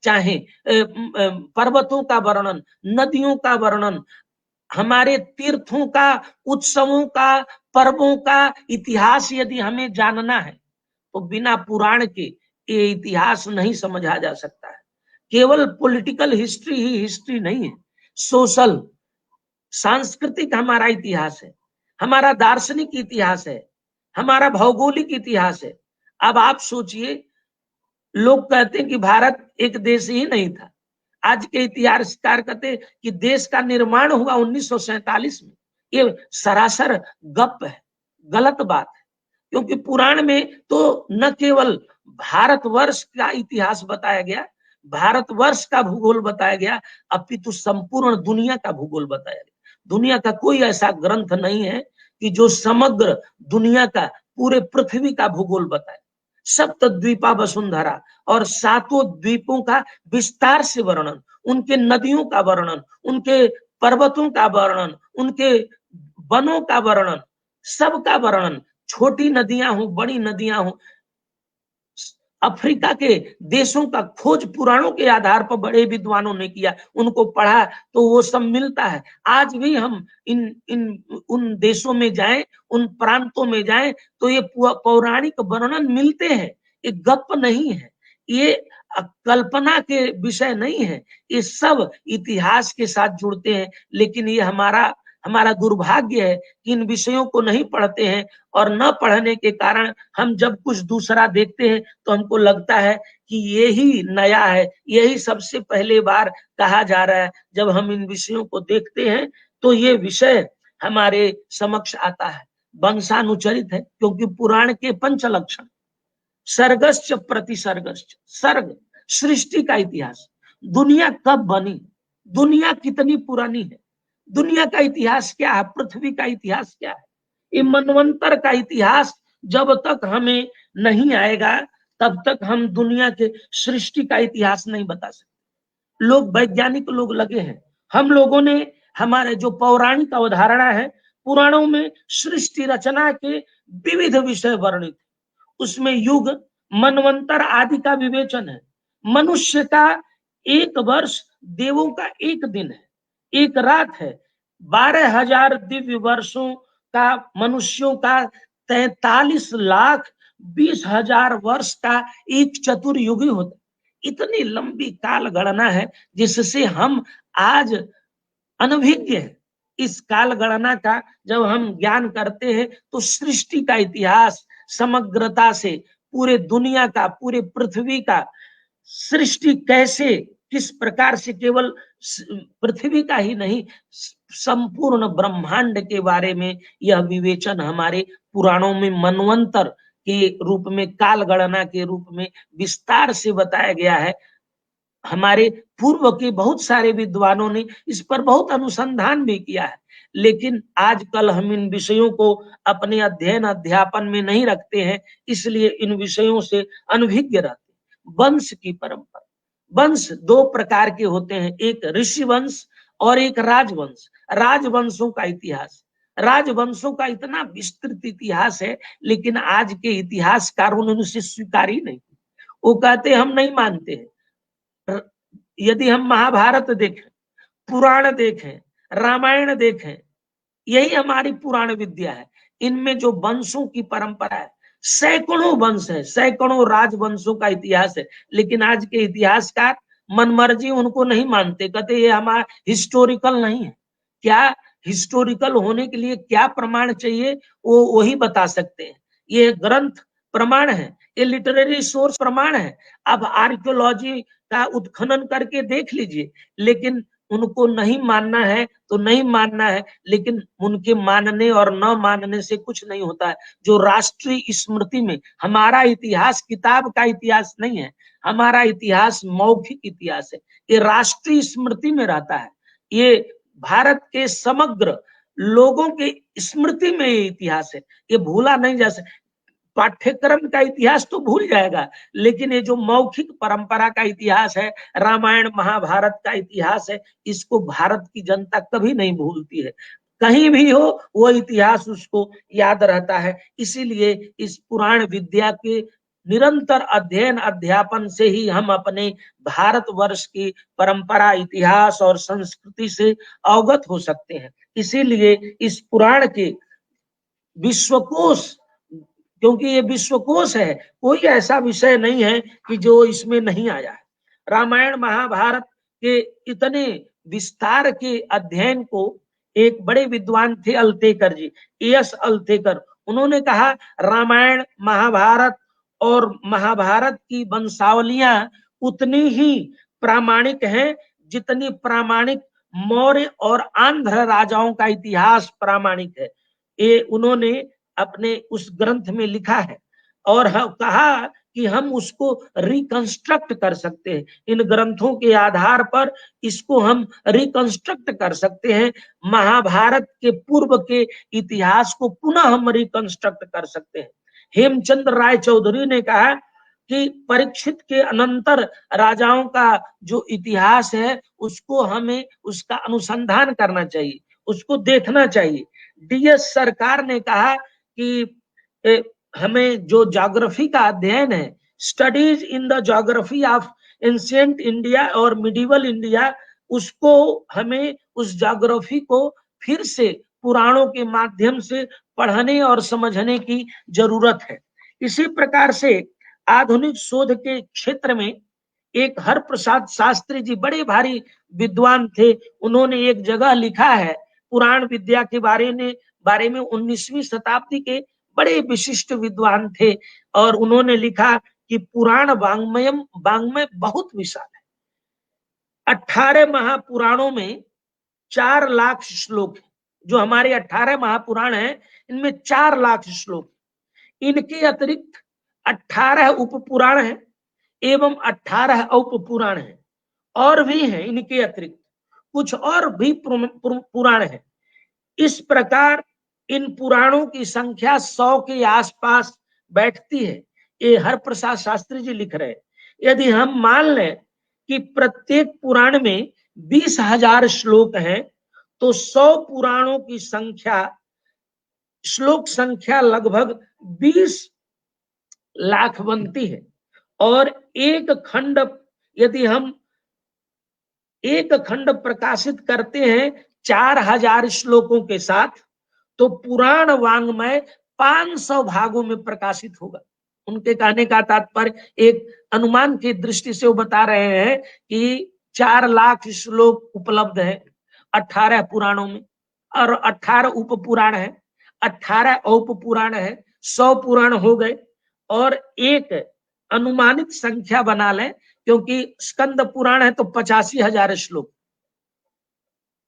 चाहें, पर्वतों का वर्णन, नदियों का वर्णन, हमारे तीर्थों का, उत्सवों का, पर्वों का इतिहास यदि हमें जानना है तो बिना पुराण के ये इतिहास नहीं समझा जा सकता है। केवल पॉलिटिकल हिस्ट्री ही हिस्ट्री नहीं है, सोशल सांस्कृतिक हमारा इतिहास है, हमारा दार्शनिक इतिहास है, हमारा भौगोलिक इतिहास है। अब आप सोचिए, लोग कहते हैं कि भारत एक देश ही नहीं था। आज के इतिहासकार कहते हैं कि देश का निर्माण हुआ 1947 में। ये सरासर गप है, गलत बात है, क्योंकि पुराण में तो न केवल भारतवर्ष का इतिहास बताया गया, भारतवर्ष का भूगोल बताया गया, अपितु संपूर्ण दुनिया का भूगोल बताया गया। दुनिया का कोई ऐसा ग्रंथ नहीं है कि जो समग्र दुनिया का, पूरे पृथ्वी का भूगोल बताए। सप्तद्वीपा वसुंधरा और सातों द्वीपों का विस्तार से वर्णन, उनके नदियों का वर्णन, उनके पर्वतों का वर्णन, उनके वनों का वर्णन, सबका वर्णन, छोटी नदियां हो, बड़ी नदियां हो, अफ्रीका के देशों का खोज पुराणों के आधार पर बड़े विद्वानों ने किया, उनको पढ़ा तो वो सब मिलता है। आज भी हम उन देशों में जाएं, उन प्रांतों में जाएं तो ये पौराणिक वर्णन मिलते हैं। ये गप नहीं है, ये कल्पना के विषय नहीं है, ये सब इतिहास के साथ जुड़ते हैं। लेकिन ये हमारा दुर्भाग्य है कि इन विषयों को नहीं पढ़ते हैं, और न पढ़ने के कारण हम जब कुछ दूसरा देखते हैं तो हमको लगता है कि यही नया है, यही सबसे पहले बार कहा जा रहा है। जब हम इन विषयों को देखते हैं तो ये विषय हमारे समक्ष आता है, वंशानुचरित है, क्योंकि पुराण के पंच लक्षण, सर्गश्च प्रतिसर्गश्च, सर्ग सृष्टि का इतिहास, दुनिया कब बनी, दुनिया कितनी पुरानी है, दुनिया का इतिहास क्या है, पृथ्वी का इतिहास क्या है, ये मनवंतर का इतिहास जब तक हमें नहीं आएगा तब तक हम दुनिया के सृष्टि का इतिहास नहीं बता सकते। लोग, वैज्ञानिक लोग लगे हैं, हम लोगों ने, हमारे जो पौराणिक अवधारणा है, पुराणों में सृष्टि रचना के विविध विषय वर्णित, उसमें युग, मनवंतर आदि का विवेचन है। मनुष्य का एक वर्ष देवों का एक दिन है, एक रात है। 12,000 दिव्य वर्षों का मनुष्यों का 43,20,000 वर्ष का एक चतुर्युगी होता है। इतनी लंबी काल गणना है जिससे हम आज अनभिज्ञ है। इस काल गणना का जब हम ज्ञान करते हैं तो सृष्टि का इतिहास समग्रता से, पूरे दुनिया का, पूरे पृथ्वी का, सृष्टि कैसे, किस प्रकार से, केवल पृथ्वी का ही नहीं, संपूर्ण ब्रह्मांड के बारे में यह विवेचन हमारे पुराणों में मनवंतर के रूप में, काल गणना के रूप में विस्तार से बताया गया है। हमारे पूर्व के बहुत सारे विद्वानों ने इस पर बहुत अनुसंधान भी किया है, लेकिन आजकल हम इन विषयों को अपने अध्ययन अध्यापन में नहीं रखते हैं, इसलिए इन विषयों से अनभिज्ञ रहते हैं। वंश की परंपरा, वंश दो प्रकार के होते हैं, एक ऋषि वंश और एक राजवंश। राजवंशों का इतिहास, राजवंशों का इतना विस्तृत इतिहास है, लेकिन आज के इतिहासकारों ने उसे स्वीकार ही नहीं। वो कहते हम नहीं मानते हैं। यदि हम महाभारत देखें, पुराण देखें, रामायण देखें, यही हमारी पुराण विद्या है। इनमें जो वंशों की परंपरा है, सैकड़ों वंश है, सैकड़ों राजवंशों का इतिहास है, लेकिन आज के इतिहासकार मनमर्जी उनको नहीं मानते, कहते ये हमारा हिस्टोरिकल नहीं है। क्या हिस्टोरिकल होने के लिए क्या प्रमाण चाहिए वो वही बता सकते हैं। ये ग्रंथ प्रमाण है, ये लिटरेरी सोर्स प्रमाण है। अब आर्कियोलॉजी का उत्खनन करके देख लीजिए, लेकिन उनको नहीं मानना है तो नहीं मानना है, लेकिन उनके मानने और न मानने से कुछ नहीं होता है। जो राष्ट्रीय स्मृति में, हमारा इतिहास किताब का इतिहास नहीं है, हमारा इतिहास मौखिक इतिहास है, ये राष्ट्रीय स्मृति में रहता है, ये भारत के समग्र लोगों के स्मृति में ये इतिहास है, ये भूला नहीं जा सकता। पाठ्यक्रम का इतिहास तो भूल जाएगा, लेकिन ये जो मौखिक परंपरा का इतिहास है, रामायण महाभारत का इतिहास है, इसको भारत की जनता कभी नहीं भूलती है। कहीं भी हो वो इतिहास उसको याद रहता है। इसीलिए इस पुराण विद्या के निरंतर अध्ययन अध्यापन से ही हम अपने भारतवर्ष की परंपरा, इतिहास और संस्कृति से अवगत हो सकते हैं। इसीलिए इस पुराण के विश्वकोश, क्योंकि ये विश्वकोश है, कोई ऐसा विषय नहीं है कि जो इसमें नहीं आया है। रामायण महाभारत के इतने विस्तार के अध्ययन को एक बड़े विद्वान थे अल्तेकर जी, एस अल्तेकर, उन्होंने कहा रामायण महाभारत और महाभारत की वंशावलियां उतनी ही प्रामाणिक हैं जितनी प्रामाणिक मौर्य और आंध्र राजाओं का इतिहास प्रामाणिक है। ये उन्होंने अपने उस ग्रंथ में लिखा है और कहा कि हम उसको रिकंस्ट्रक्ट कर सकते हैं। इन ग्रंथों के आधार पर इसको हम रिकंस्ट्रक्ट कर सकते हैं। महाभारत के पूर्व के इतिहास को पुनः हम रिकंस्ट्रक्ट कर सकते हैं। हेमचंद्र राय चौधरी ने कहा कि परीक्षित के अनंतर राजाओं का जो इतिहास है उसको हमें उसका अनुसंधान करना चाहिए, उसको देखना चाहिए। डीएस सरकार ने कहा कि हमें जो ज्योग्राफी का अध्ययन है, studies in the geography of ancient India और मिडिवल इंडिया, उसको हमें उस ज्योग्राफी को फिर से पुराणों के माध्यम से पढ़ने और समझने की जरूरत है। इसी प्रकार से आधुनिक शोध के क्षेत्र में एक हरप्रसाद शास्त्री जी बड़े भारी विद्वान थे, उन्होंने एक जगह लिखा है पुराण विद्या के बारे में 19वीं शताब्दी के बड़े विशिष्ट विद्वान थे और उन्होंने लिखा कि पुराण वांग्मय बहुत विशाल है। 18 महापुराणों में 4 लाख श्लोक है। जो हमारे 18 महापुराण हैं इनमें 4 लाख श्लोक, इनके अतिरिक्त 18 उपपुराण हैं एवं 18 उपपुराण हैं, और भी हैं इनके अतिरिक्त कुछ और भी पुराण हैं। इस प्रकार इन पुराणों की संख्या 100 के आसपास बैठती है। ये हरप्रसाद शास्त्री जी लिख रहे हैं। यदि हम मान लें कि प्रत्येक पुराण में 20,000 श्लोक हैं, तो 100 पुराणों की संख्या, श्लोक संख्या लगभग 20 लाख बनती है। और एक खंड, यदि हम एक खंड प्रकाशित करते हैं 4,000 श्लोकों के साथ, तो पुराण वांग्मय 500 भागों में प्रकाशित होगा। उनके कहने का तात्पर्य एक अनुमान की दृष्टि से वो बता रहे हैं कि 4 लाख श्लोक उपलब्ध है 18 पुराणों में, और 18 उपपुराण है, 18 उपपुराण है, 100 पुराण हो गए। और एक अनुमानित संख्या बना लें, क्योंकि स्कंद पुराण है तो 85,000 श्लोक,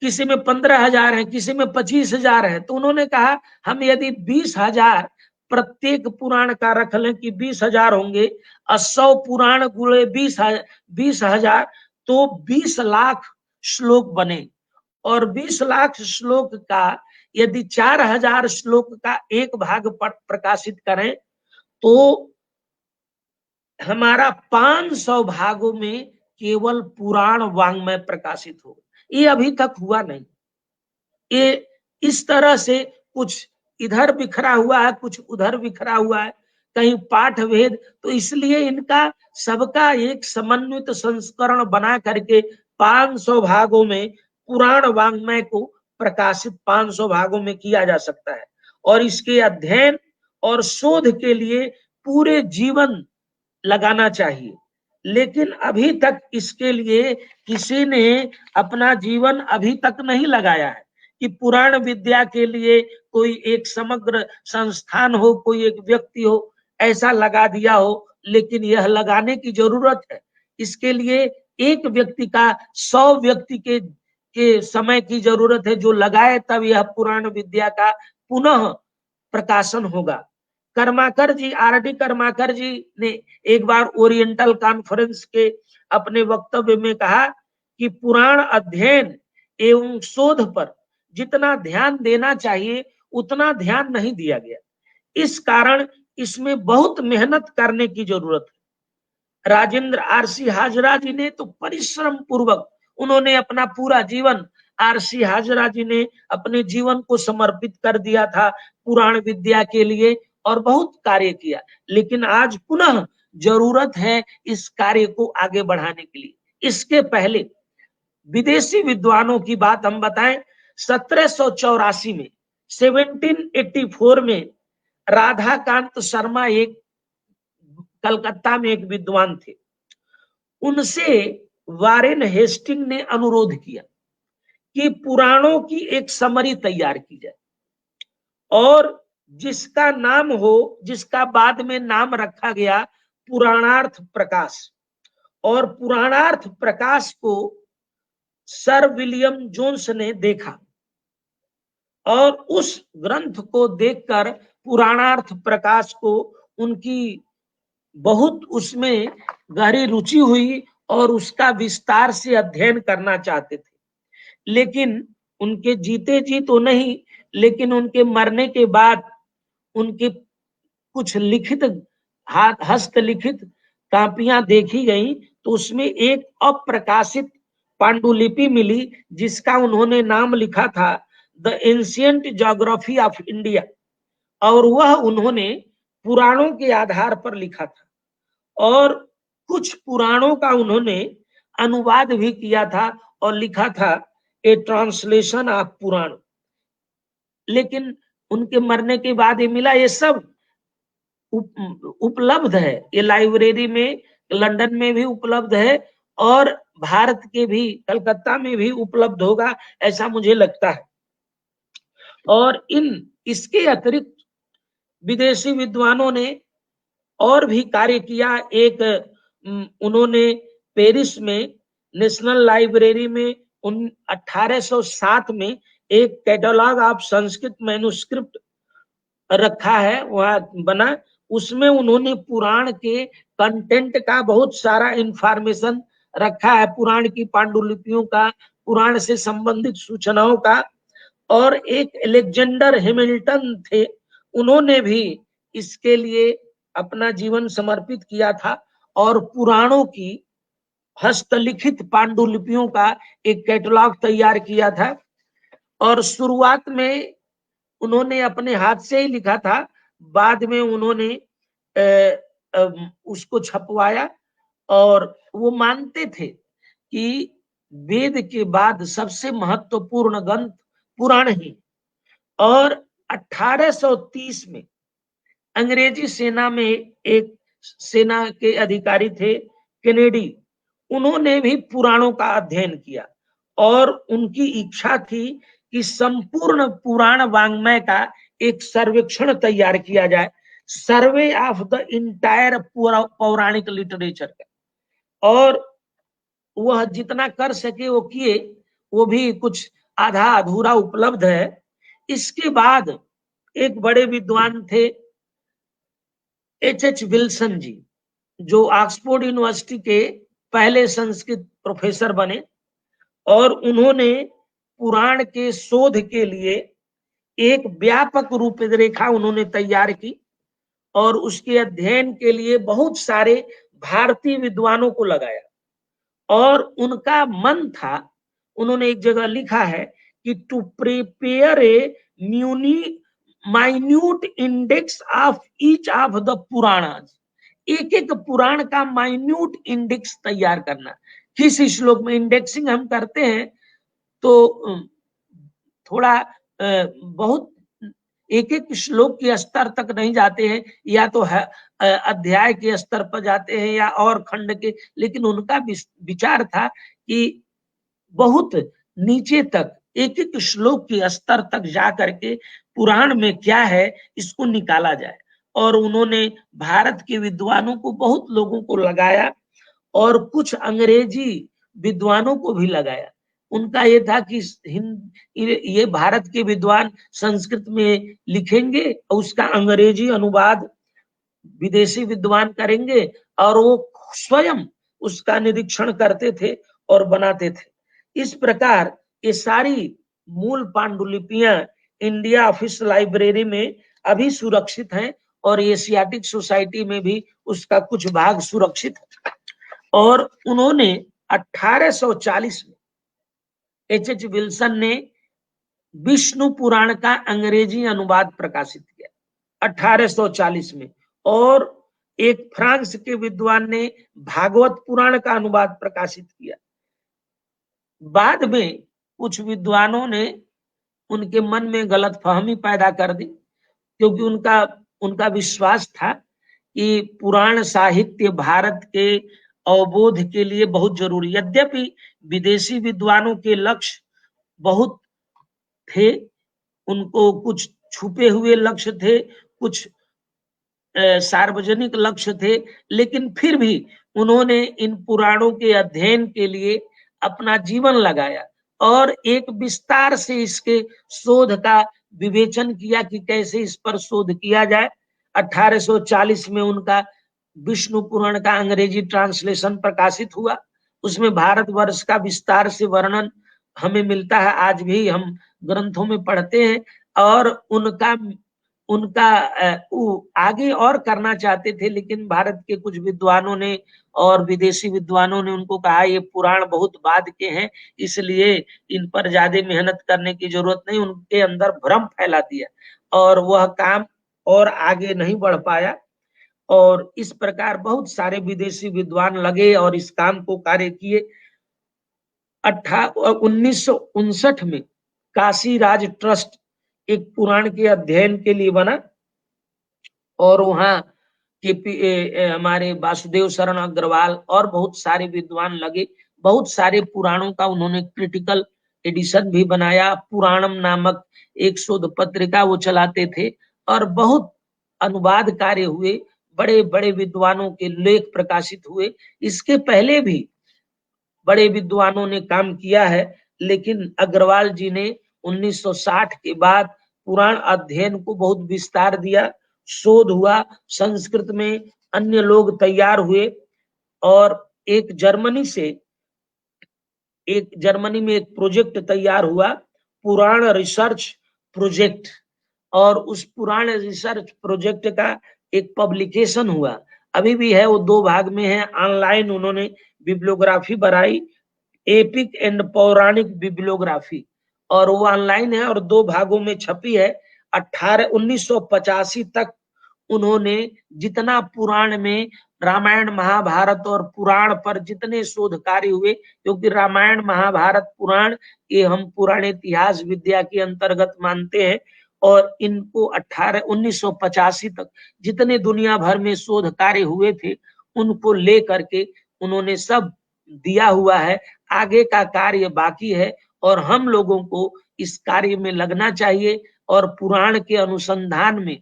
किसी में 15,000 है, किसी में 25,000 है। तो उन्होंने कहा हम यदि 20,000 प्रत्येक पुराण का रख लें कि 20,000 होंगे, 100 पुराण गुणे 20,000, तो 20 लाख श्लोक बने। और 20 लाख श्लोक का यदि 4,000 श्लोक का एक भाग प्रकाशित करें, तो हमारा 500 भागों में केवल पुराण वांग्मय प्रकाशित होगा। ये अभी तक हुआ नहीं। ये इस तरह से कुछ इधर बिखरा हुआ है, कुछ उधर बिखरा हुआ है, कहीं पाठ भेद, तो इसलिए इनका सबका एक समन्वित संस्करण बना करके 500 भागों में पुराण वांग्मय को प्रकाशित 500 भागों में किया जा सकता है। और इसके अध्ययन और शोध के लिए पूरे जीवन लगाना चाहिए। लेकिन अभी तक इसके लिए किसी ने अपना जीवन अभी तक नहीं लगाया है कि पुराण विद्या के लिए कोई एक समग्र संस्थान हो, कोई एक व्यक्ति हो, ऐसा लगा दिया हो। लेकिन यह लगाने की जरूरत है। इसके लिए एक व्यक्ति का 100 व्यक्ति के समय की जरूरत है जो लगाए, तब यह पुराण विद्या का पुनः प्रकाशन होगा। कर्माकर जी, आरडी कर्माकर जी ने एक बार ओरिएंटल कॉन्फ्रेंस के अपने वक्तव्य में कहा कि पुराण अध्ययन एवं शोध पर जितना ध्यान देना चाहिए उतना ध्यान नहीं दिया गया। इस कारण इसमें बहुत मेहनत करने की जरूरत है। राजेंद्र आरसी हाजरा जी ने तो परिश्रम पूर्वक उन्होंने अपना पूरा जीवन, आरसी हाजरा जी ने अपने जीवन को समर्पित कर दिया था पुराण विद्या के लिए और बहुत कार्य किया, लेकिन आज पुनः जरूरत है इस कार्य को आगे बढ़ाने के लिए। इसके पहले विदेशी विद्वानों की बात हम बताएं, 1784 में 1784 में राधाकांत शर्मा एक कलकत्ता में एक विद्वान थे, उनसे वारेन हेस्टिंग ने अनुरोध किया कि पुराणों की एक समरी तैयार की जाए और जिसका नाम हो, जिसका बाद में नाम रखा गया पुराणार्थ प्रकाश। और पुराणार्थ प्रकाश को सर विलियम जोन्स ने देखा और उस ग्रंथ को देखकर पुराणार्थ प्रकाश को उनकी बहुत उसमें गहरी रुचि हुई और उसका विस्तार से अध्ययन करना चाहते थे, लेकिन उनके जीते जी तो नहीं, लेकिन उनके मरने के बाद उनके कुछ लिखित हस्तलिखित कापियां देखी गई तो उसमें एक अप्रकाशित पांडुलिपि मिली जिसका उन्होंने नाम लिखा था the ancient geography of India, और वह उन्होंने पुराणों के आधार पर लिखा था और कुछ पुराणों का उन्होंने अनुवाद भी किया था और लिखा था ए ट्रांसलेशन ऑफ पुराण। लेकिन उनके मरने के बाद ये मिला, ये सब उपलब्ध है, ये लाइब्रेरी में लंदन में भी उपलब्ध है और भारत के भी कलकत्ता में भी उपलब्ध होगा ऐसा मुझे लगता है। और इसके अतिरिक्त विदेशी विद्वानों ने और भी कार्य किया। एक उन्होंने पेरिस में नेशनल लाइब्रेरी में 1807 में एक कैटलॉग ऑफ संस्कृत मैन्युस्क्रिप्ट रखा है, वह बना, उसमें उन्होंने पुराण के कंटेंट का बहुत सारा इंफॉर्मेशन रखा है, पुराण की पांडुलिपियों का, पुराण से संबंधित सूचनाओं का। और एक एलेक्जेंडर हैमिल्टन थे, उन्होंने भी इसके लिए अपना जीवन समर्पित किया था और पुराणों की हस्तलिखित पांडुलिपियों का एक कैटलॉग तैयार किया था। और शुरुआत में उन्होंने अपने हाथ से ही लिखा था, बाद में उन्होंने उसको छपवाया और वो मानते थे कि वेद के बाद सबसे महत्वपूर्ण ग्रंथ पुराण ही। और 1830 में अंग्रेजी सेना में एक सेना के अधिकारी थे कैनेडी, उन्होंने भी पुराणों का अध्ययन किया और उनकी इच्छा थी कि संपूर्ण पुराण वाङ्मय का एक सर्वेक्षण तैयार किया जाए, सर्वे ऑफ द इंटायर पौराणिक लिटरेचर का। और वह जितना कर सके वो किए, वो भी कुछ आधा अधूरा उपलब्ध है। इसके बाद एक बड़े विद्वान थे एच विल्सन जी, जो ऑक्सफोर्ड यूनिवर्सिटी के पहले संस्कृत प्रोफेसर बने और उन्होंने पुराण के शोध के लिए एक व्यापक रूपरेखा उन्होंने तैयार की और उसके अध्ययन के लिए बहुत सारे भारतीय विद्वानों को लगाया। और उनका मन था, उन्होंने एक जगह लिखा है कि to prepare a minute index of each of the Puranas, एक एक पुराण का माइन्यूट इंडेक्स तैयार करना। किस श्लोक में इंडेक्सिंग हम करते हैं तो थोड़ा बहुत एक एक श्लोक के स्तर तक नहीं जाते हैं, या तो अध्याय के स्तर पर जाते हैं या और खंड के, लेकिन उनका विचार था कि बहुत नीचे तक एक एक श्लोक के स्तर तक जा करके पुराण में क्या है इसको निकाला जाए। और उन्होंने भारत के विद्वानों को, बहुत लोगों को लगाया और कुछ अंग्रेजी विद्वानों को भी लगाया। उनका ये था कि ये भारत के विद्वान संस्कृत में लिखेंगे और उसका अंग्रेजी अनुवाद विदेशी विद्वान करेंगे और वो स्वयं उसका निरीक्षण करते थे और बनाते थे। इस प्रकार ये सारी मूल पांडुलिपियां इंडिया ऑफिस लाइब्रेरी में अभी सुरक्षित हैं और एशियाटिक सोसाइटी में भी उसका कुछ भाग सुरक्षित है। और उन्होंने 1840 में एच विल्सन ने विष्णु पुराण का अंग्रेजी अनुवाद प्रकाशित किया 1840 में, और एक फ्रांस के विद्वान ने भागवत पुराण का अनुवाद प्रकाशित किया। बाद में कुछ विद्वानों ने उनके मन में गलतफहमी पैदा कर दी, क्योंकि उनका विश्वास था कि पुराण साहित्य भारत के अवबोध के लिए बहुत जरूरी। यद्यपि विदेशी विद्वानों के लक्ष्य बहुत थे, उनको कुछ छुपे हुए लक्ष्य थे, कुछ सार्वजनिक लक्ष्य थे, लेकिन फिर भी उन्होंने इन पुराणों के अध्ययन के लिए अपना जीवन लगाया और एक विस्तार से इसके शोध का विवेचन किया कि कैसे इस पर शोध किया जाए। 1840 में उनका विष्णु पुराण का अंग्रेजी ट्रांसलेशन प्रकाशित हुआ। उसमें भारतवर्ष का विस्तार से वर्णन हमें मिलता है, आज भी हम ग्रंथों में पढ़ते हैं। और उनका आगे और करना चाहते थे, लेकिन भारत के कुछ विद्वानों ने और विदेशी विद्वानों ने उनको कहा ये पुराण बहुत बाद के हैं, इसलिए इन पर ज्यादा मेहनत करने की जरूरत नहीं। उनके अंदर भ्रम फैला दिया और वह काम और आगे नहीं बढ़ पाया। और इस प्रकार बहुत सारे विदेशी विद्वान लगे और इस काम को कार्य किए। 1959 में काशी राज ट्रस्ट एक पुराण के अध्ययन के लिए बना और वहां के हमारे वासुदेव शरण अग्रवाल और बहुत सारे विद्वान लगे। बहुत सारे पुराणों का उन्होंने क्रिटिकल एडिशन भी बनाया। पुराणम नामक एक शोध पत्रिका वो चलाते थे और बहुत अनुवाद कार्य हुए, बड़े बड़े विद्वानों के लेख प्रकाशित हुए। इसके पहले भी बड़े विद्वानों ने काम किया है, लेकिन अग्रवाल जी ने 1960 के बाद पुराण अध्ययन को बहुत विस्तार दिया, शोध हुआ, संस्कृत में अन्य लोग तैयार हुए। और एक जर्मनी में एक प्रोजेक्ट तैयार हुआ, पुराण रिसर्च प्रोजेक्ट, और उस पुराण रिसर्च प्रोजेक्ट का एक पब्लिकेशन हुआ, अभी भी है, वो 2 भाग में है। ऑनलाइन उन्होंने बिब्लियोग्राफी बनाई, एपिक एंड पौराणिक बिब्लियोग्राफी, और वो ऑनलाइन है और 2 भागों में छपी है। 1985 तक उन्होंने जितना पुराण में रामायण महाभारत और पुराण पर जितने शोध कार्य हुए, क्योंकि रामायण महाभारत पुराण ये हम पुराण इतिहास विद्या के अंतर्गत मानते हैं, और इनको 1985 तक जितने दुनिया भर में शोध कार्य हुए थे उनको ले करके उन्होंने सब दिया हुआ है। आगे का कार्य बाकी है और हम लोगों को इस कार्य में लगना चाहिए और पुराण के अनुसंधान में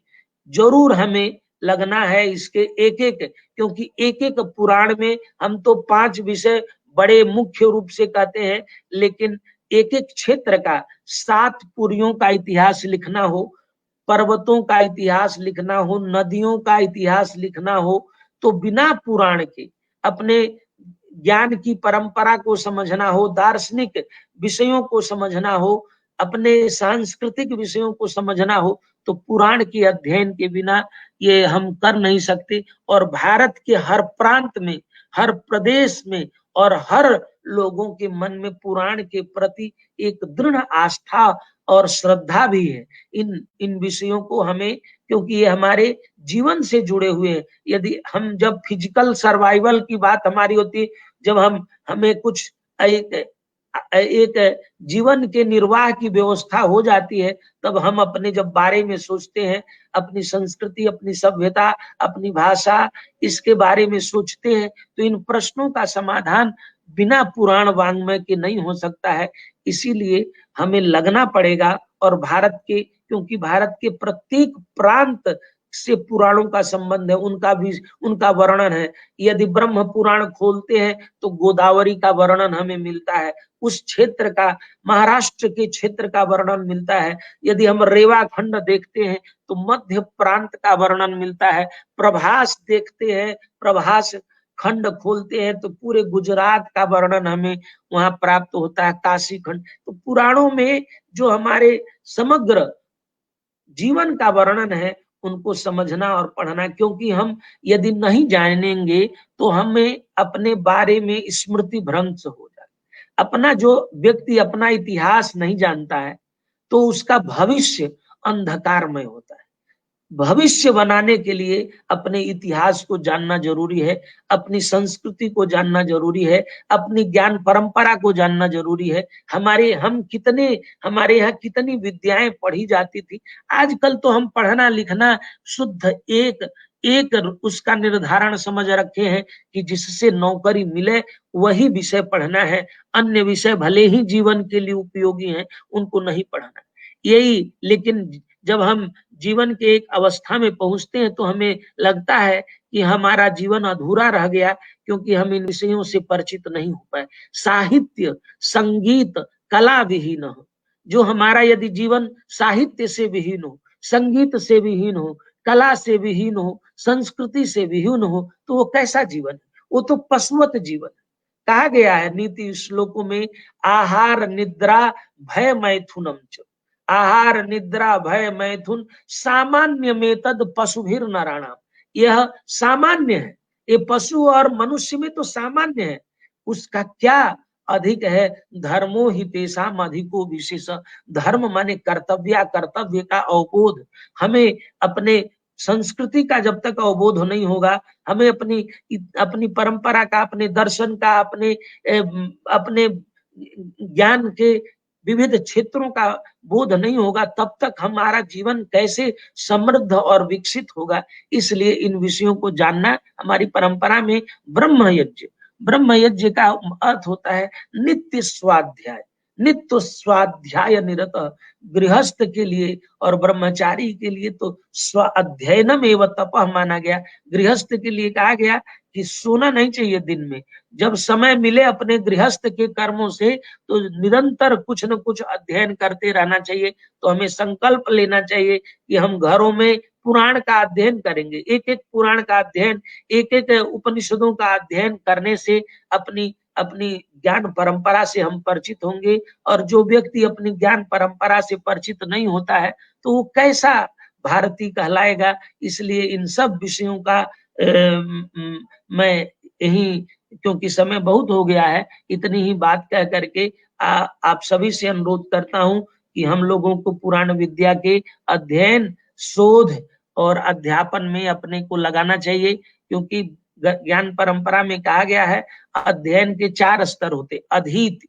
जरूर हमें लगना है। इसके एक एक, क्योंकि एक एक पुराण में हम तो 5 विषय बड़े मुख्य रूप से कहते हैं, लेकिन एक एक क्षेत्र का 7 पुरियों का इतिहास लिखना हो, पर्वतों का इतिहास लिखना हो, नदियों का इतिहास लिखना हो, तो बिना पुराण के अपने ज्ञान की परंपरा को समझना हो, दार्शनिक विषयों को समझना हो, अपने सांस्कृतिक विषयों को समझना हो, तो पुराण के अध्ययन के बिना ये हम कर नहीं सकते। और भारत के हर प्रांत में, हर प्रदेश में और हर लोगों के मन में पुराण के प्रति एक दृढ़ आस्था और श्रद्धा भी है। इन विषयों को हमें, क्योंकि ये हमारे जीवन से जुड़े हुए हैं। यदि हम जब फिजिकल सर्वाइवल की बात हमारी होती है, जब हमें कुछ एक जीवन के निर्वाह की व्यवस्था हो जाती है, तब हम अपने जब बारे में सोचते हैं, अपनी संस्कृति, अपनी सभ्यता, अपनी भाषा, इसके बारे में सोचते हैं, तो इन प्रश्नों का समाधान बिना पुराण वाङ्मय के नहीं हो सकता है। इसीलिए हमें लगना पड़ेगा। और भारत के, क्योंकि भारत के प्रत्येक प्रांत से पुराणों का संबंध है, उनका वर्णन है। यदि ब्रह्म पुराण खोलते हैं तो गोदावरी का वर्णन हमें मिलता है, उस क्षेत्र का, महाराष्ट्र के क्षेत्र का वर्णन मिलता है। यदि हम रेवा खंड देखते हैं तो मध्य प्रांत का वर्णन मिलता है। प्रभास देखते हैं, प्रभास खंड खोलते हैं तो पूरे गुजरात का वर्णन हमें वहां प्राप्त होता है, काशी खंड। तो पुराणों में जो हमारे समग्र जीवन का वर्णन है उनको समझना और पढ़ना, क्योंकि हम यदि नहीं जानेंगे तो हमें अपने बारे में स्मृति भ्रंश हो जाए। अपना जो व्यक्ति अपना इतिहास नहीं जानता है तो उसका भविष्य अंधकारमय होता है। भविष्य बनाने के लिए अपने इतिहास को जानना जरूरी है, अपनी संस्कृति को जानना जरूरी है, अपनी ज्ञान परंपरा को जानना जरूरी है। हमारे यहाँ कितनी विद्याएं पढ़ी जाती थी। आजकल तो हम पढ़ना लिखना शुद्ध एक उसका निर्धारण समझ रखे हैं कि जिससे नौकरी मिले वही विषय पढ़ना है, अन्य विषय भले ही जीवन के लिए उपयोगी हैं उनको नहीं पढ़ना यही। लेकिन जब हम जीवन के एक अवस्था में पहुंचते हैं तो हमें लगता है कि हमारा जीवन अधूरा रह गया, क्योंकि हम इन विषयों से परिचित नहीं हो पाए। साहित्य, संगीत, कला विहीन हो, जो हमारा यदि जीवन साहित्य से विहीन हो, संगीत से विहीन हो, कला से विहीन हो, संस्कृति से विहीन हो, तो वो कैसा जीवन है? वो तो पशुवत जीवन है। कहा गया है नीति श्लोकों में, आहार निद्रा भय मैथुनम च, आहार निद्रा भय मैथुन सामान्य में तद पशुभिर नराणाम। यह सामान्य है, ये पशु और मनुष्य में तो सामान्य है, उसका क्या अधिक है? धर्मो ही तेषाम अधिको विशेष। धर्म माने कर्तव्य का अवबोध। हमें अपने संस्कृति का जब तक अवबोध नहीं होगा, हमें अपनी परंपरा का, अपने दर्शन का, अपने ज्ञान के विविध क्षेत्रों का बोध नहीं होगा, तब तक हमारा जीवन कैसे समृद्ध और विकसित होगा। इसलिए इन विषयों को जानना हमारी परंपरा में ब्रह्म यज्ञ का अर्थ होता है नित्य स्वाध्याय। नित्य स्वाध्याय निरत गृहस्थ के लिए और ब्रह्मचारी के लिए तो स्व अध्ययनम एवं तपः माना गया। गृहस्थ के लिए कहा गया कि सोना नहीं चाहिए दिन में, जब समय मिले अपने गृहस्थ के कर्मों से तो निरंतर कुछ न कुछ अध्ययन करते रहना चाहिए। तो हमें संकल्प लेना चाहिए कि हम घरों में पुराण का अध्ययन करेंगे। एक एक पुराण का अध्ययन, एक एक उपनिषदों का अध्ययन करने से अपनी ज्ञान परंपरा से हम परिचित होंगे। और जो व्यक्ति अपनी ज्ञान परंपरा से परिचित नहीं होता है तो वो कैसा भारतीय कहलाएगा। इसलिए इन सब विषयों का मैं यही, क्योंकि समय बहुत हो गया है, इतनी ही बात कह करके आप सभी से अनुरोध करता हूं कि हम लोगों को पुराण विद्या के अध्ययन, शोध और अध्यापन में अपने को लगाना चाहिए। क्योंकि ज्ञान परंपरा में कहा गया है अध्ययन के 4 स्तर होते। अधीत,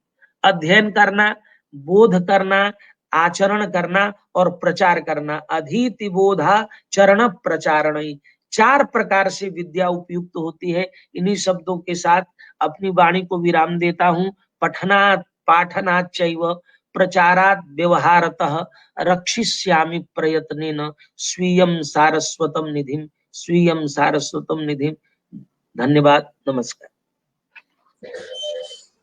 अध्ययन करना, बोध करना, आचरण करना और प्रचार करना। अधीति बोधा चरण प्रचारण, 4 प्रकार से विद्या उपयुक्त होती है। इन्हीं शब्दों के साथ अपनी वाणी को विराम देता हूँ। पठनात् पाठनात् चैव प्रचारात् व्यवहारतः रक्षिष्यामि प्रयत्नेन स्वीयं सारस्वतम निधिम। धन्यवाद, नमस्कार।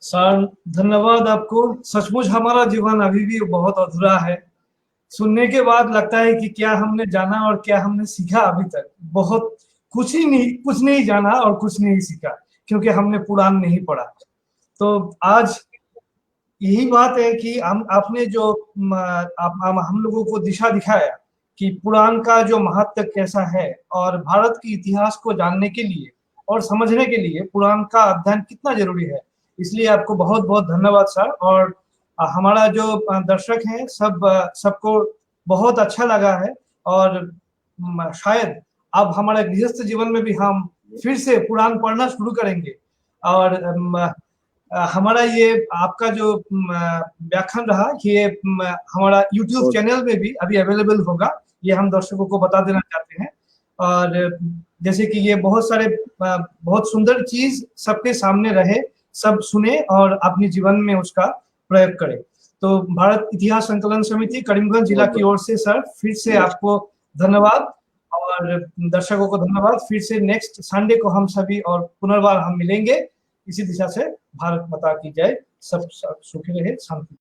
सर धन्यवाद आपको। सचमुच हमारा जीवन अभी भी बहुत अधूरा है। सुनने के बाद लगता है कि क्या हमने जाना और क्या हमने सीखा। अभी तक बहुत कुछ नहीं जाना और कुछ नहीं सीखा, क्योंकि हमने पुराण नहीं पढ़ा। तो आज यही बात है कि आपने जो हम लोगों को दिशा दिखाया कि पुराण का जो महत्व कैसा है और भारत के इतिहास को जानने के लिए और समझने के लिए पुराण का अध्ययन कितना जरूरी है। इसलिए आपको बहुत बहुत धन्यवाद सर। और हमारा जो दर्शक हैं सबको बहुत अच्छा लगा है। और शायद अब हमारे गृहस्थ जीवन में भी हम फिर से पुराण पढ़ना शुरू करेंगे। और हमारा ये आपका जो व्याख्यान रहा, ये हमारा YouTube चैनल में भी अभी अवेलेबल होगा। ये हम दर्शकों को बता देना चाहते हैं। और जैसे कि ये बहुत सुंदर चीज सबके सामने रहे, सब सुने और अपने जीवन में उसका प्रयोग करें। तो भारत इतिहास संकलन समिति करीमगंज जिला की ओर से सर फिर से आपको धन्यवाद और दर्शकों को धन्यवाद। फिर से नेक्स्ट संडे को हम सभी और पुनर्बार हम मिलेंगे। इसी दिशा से भारत माता की जय। सब सुखी रहे, शांति।